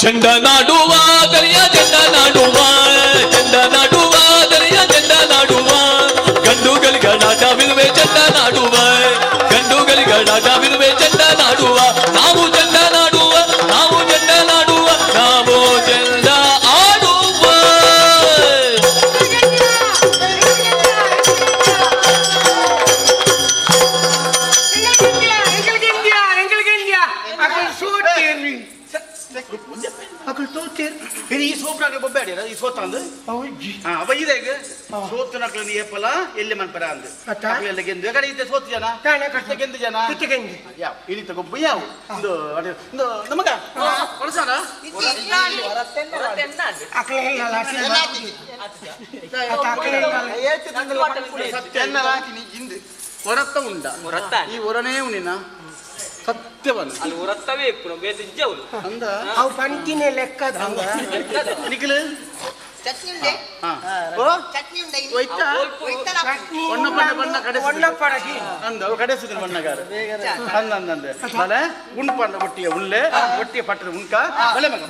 [SPEAKER 4] ಚೆಂಡ ನಾಡುವ ದರಿಯ ಚೆಂಡ ನಾಡುವ ಚೆಂಡ ನಾಡುವ ದರಿಯ ಚೆಂಡ ನಾಡುವ ಗಂಡುಗಳಿಗಾಟವಿರುವೆ ಚೆಂಡ ನಾಡುವ ಗಂಡುಗಳಿಗಾಟವಿರುವೆ ಚೆಂಡ ನಾಡುವ ನಾವು ಚೆಂಡ ನಾಡುವ ನಾವು ಚೆಂಡ ನಾಡುವ ನಾವು ಚೆಂಡ ಆಡುವ
[SPEAKER 1] ಈ ಸೋಪ್ರಾಗ ಬೊಬ್ಬೆ ಈ ಸೋತ ಅಂದು ಅವ ಇದೆ ಸೋತು ನಕ್ಲು ಏಪಲ ಎಲ್ಲಿ ಮನ್ಪರ ಅಂದು ಎಲ್ಲ ಗೆಂದು ಕಡೆ ಇದ್ದೆ ಸೋತು ಜನ ಗೆಂದು ಜನ ಯಾವ ಇಳಿತ ಗೊಬ್ಬ ಯಾವ ಒಂದು ಒಂದು ನಮಗ ಕೊಳಸಾನ ಹೊರತ್ತ ಉಂಡ ಈ ಹೊರನೇ ಉಣಿನ ಸತ್ಯವನ್ನು
[SPEAKER 3] ಅಲ್ಲಿ ಉರತ್ತವೇ ಇಪ್ಪು ಬೇದಿಜ್ಜವು
[SPEAKER 1] ಅಂದ
[SPEAKER 2] ಅವು ಪಂಕಿನೇ ಲೆಕ್ಕದ
[SPEAKER 1] ನಿಖಿಲ್ ಕಡೆಸಿದ್ರು ಬಣ್ಣಗಾರ ಅಂದಂದೆ ಬಲೆ ಉಂಡು ಪಂಡ ಒಟ್ಟಿಗೆ ಉಳ್ಳೆ ಒಟ್ಟಿಗೆ ಪಟ್ಟದ ಉಂಕ ಬಲೆ ಮಗ